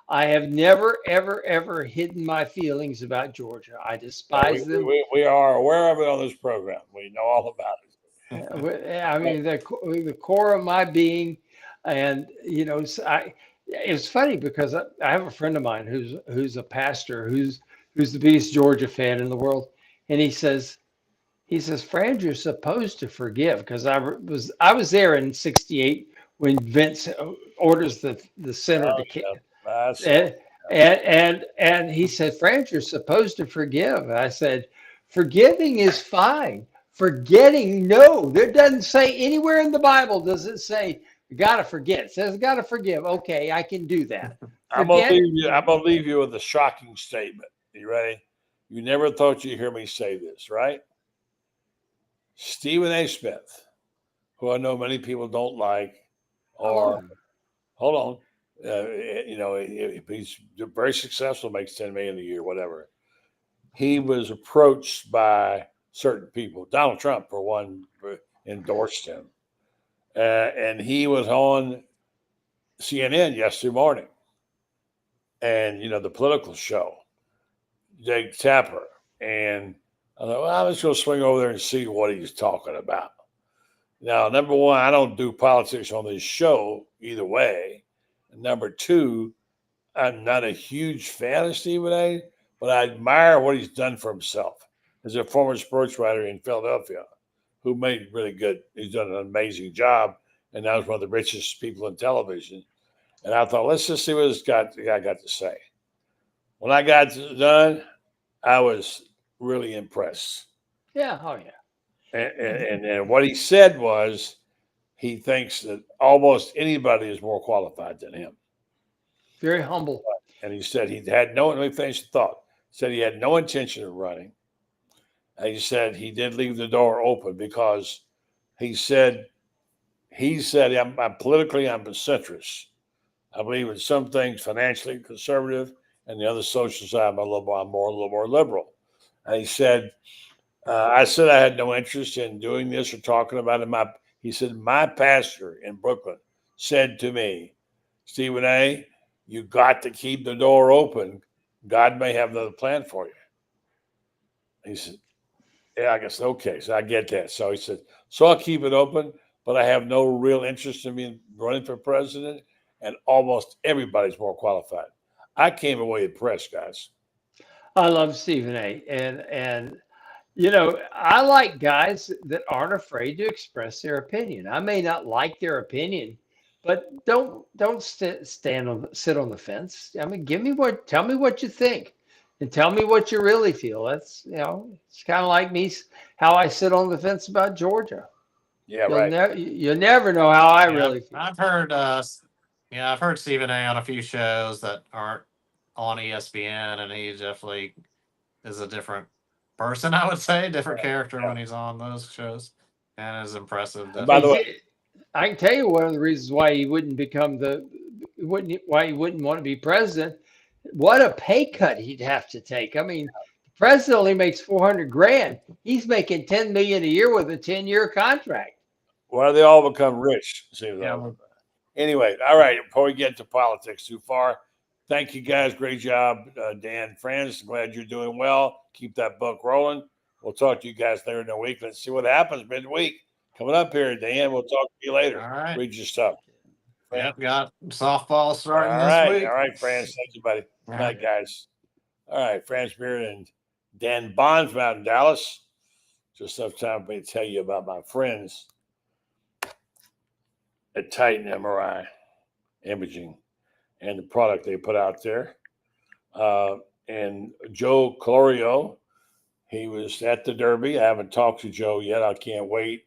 I have never, ever, ever hidden my feelings about Georgia. I despise them. We are aware of it on this program. We know all about it. I mean, the core of my being, and it's funny because I have a friend of mine who's a pastor who's the biggest Georgia fan in the world, and he says, Franz, you're supposed to forgive, because I was there in '68 when Vince orders the center to kick. And he said, Franz, you're supposed to forgive. And I said, forgiving is fine. Forgetting, no. There doesn't say anywhere in the Bible does it say you got to forget. It says got to forgive. Okay, I can do that. I'm gonna leave you with a shocking statement. You ready? You never thought you'd hear me say this, right? Stephen A. Smith, who I know many people don't like, or hold on. He's very successful, makes $10 million a year, whatever. He was approached by certain people. Donald Trump, for one, endorsed him, and he was on CNN yesterday morning, and the political show, Jake Tapper, and I thought, well, I'm just going to swing over there and see what he's talking about. Now, number one, I don't do politics on this show either way. Number two, I'm not a huge fan of Stephen A., but I admire what he's done for himself as a former sports writer in Philadelphia, who made really good. He's done an amazing job, and now he's one of the richest people in television. And I thought, let's just see what this guy got to say. When I got done, I was really impressed. Yeah, oh yeah. And what he said was, he thinks that almost anybody is more qualified than him. Very humble. And he said he had let me finish the thought. He said he had no intention of running. And he said he did leave the door open because he said I'm politically, I'm a centrist. I believe in some things financially conservative, and the other social side, I'm a little more liberal. And he said, I said I had no interest in doing this or talking about it. He said, my pastor in Brooklyn said to me, Stephen A., you got to keep the door open. God may have another plan for you. He said, yeah, I guess, okay, so I get that. So he said, so I'll keep it open, but I have no real interest in being running for president, and almost everybody's more qualified. I came away impressed, guys. I love Stephen A. And I like guys that aren't afraid to express their opinion. I may not like their opinion, but don't sit on the fence. I mean, tell me what you think. and tell me what you really feel. That's, it's kind of like me, how I sit on the fence about Georgia. Yeah, right. You'll never know how I really feel. I've heard, I've heard Stephen A. on a few shows that aren't on ESPN, and he definitely is a different person. I would say different character when he's on those shows, and is impressive. By the way, I can tell you one of the reasons why he wouldn't why he wouldn't want to be president. What a pay cut he'd have to take. I mean, the president only makes $400,000. He's making $10 million a year with a 10-year contract. Why do they all become rich? Yeah. Anyway, all right. Before we get to politics too far, thank you guys. Great job, Dan, Franz. Glad you're doing well. Keep that book rolling. We'll talk to you guys later in the week. Let's see what happens midweek. Coming up here, Dan. We'll talk to you later. All right. Read your stuff. Yep, got softball starting All this right. week. All right, Franz. Thank you, buddy. All Good right. night, guys. All right, Franz Beard and Dan Bond from out in Dallas. Just enough time for me to tell you about my friends at Titan MRI Imaging and the product they put out there. And Joe Colorio, he was at the Derby. I haven't talked to Joe yet. I can't wait.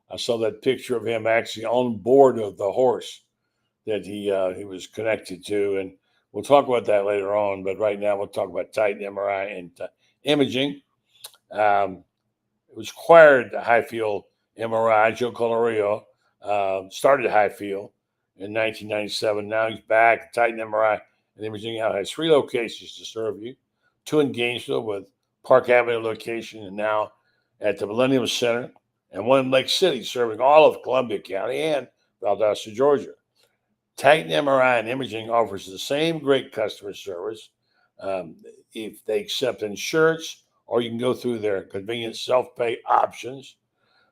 I saw that picture of him actually on board of the horse that he was connected to, and we'll talk about that later on. But right now, we'll talk about Titan MRI and imaging. It was acquired Highfield MRI. Joe Colorio started Highfield in 1997. Now he's back. Titan MRI and Imaging now has 3 locations to serve you: 2 in Gainesville with Park Avenue location, and now at the Millennium Center, and 1 in Lake City, serving all of Columbia County and Valdosta, Georgia. Titan MRI and Imaging offers the same great customer service if they accept insurance, or you can go through their convenient self-pay options.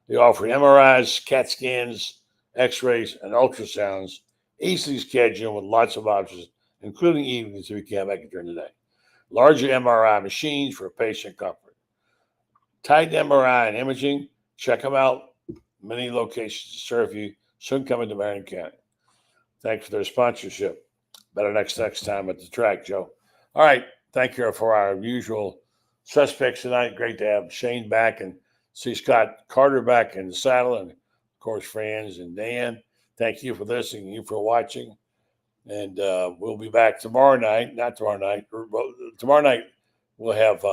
They offer MRIs, CAT scans, X-rays, and ultrasounds, easily scheduled with lots of options, including evenings if you can't make it during the day. Larger MRI machines for patient comfort. Titan MRI and Imaging, check them out. Many locations to serve you, soon coming to Marion County. Thanks for their sponsorship. Better next time at the track, Joe. All right. Thank you for our usual suspects tonight. Great to have Shane back and see Scott Carter back in the saddle, and, of course, Franz and Dan. Thank you for listening, you for watching. And we'll be back tomorrow night. Not tomorrow night. Tomorrow night we'll have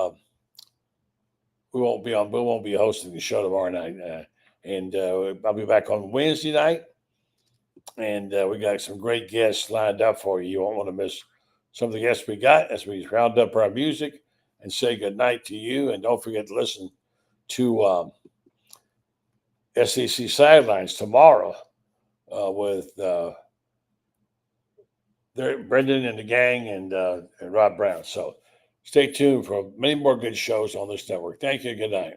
we won't be hosting the show tomorrow night. And I'll be back on Wednesday night. And we got some great guests lined up for you. You won't want to miss some of the guests we got as we round up our music and say good night to you. And don't forget to listen to SEC Sidelines tomorrow with Brendan and the gang and Rob Brown. So stay tuned for many more good shows on this network. Thank you. Good night.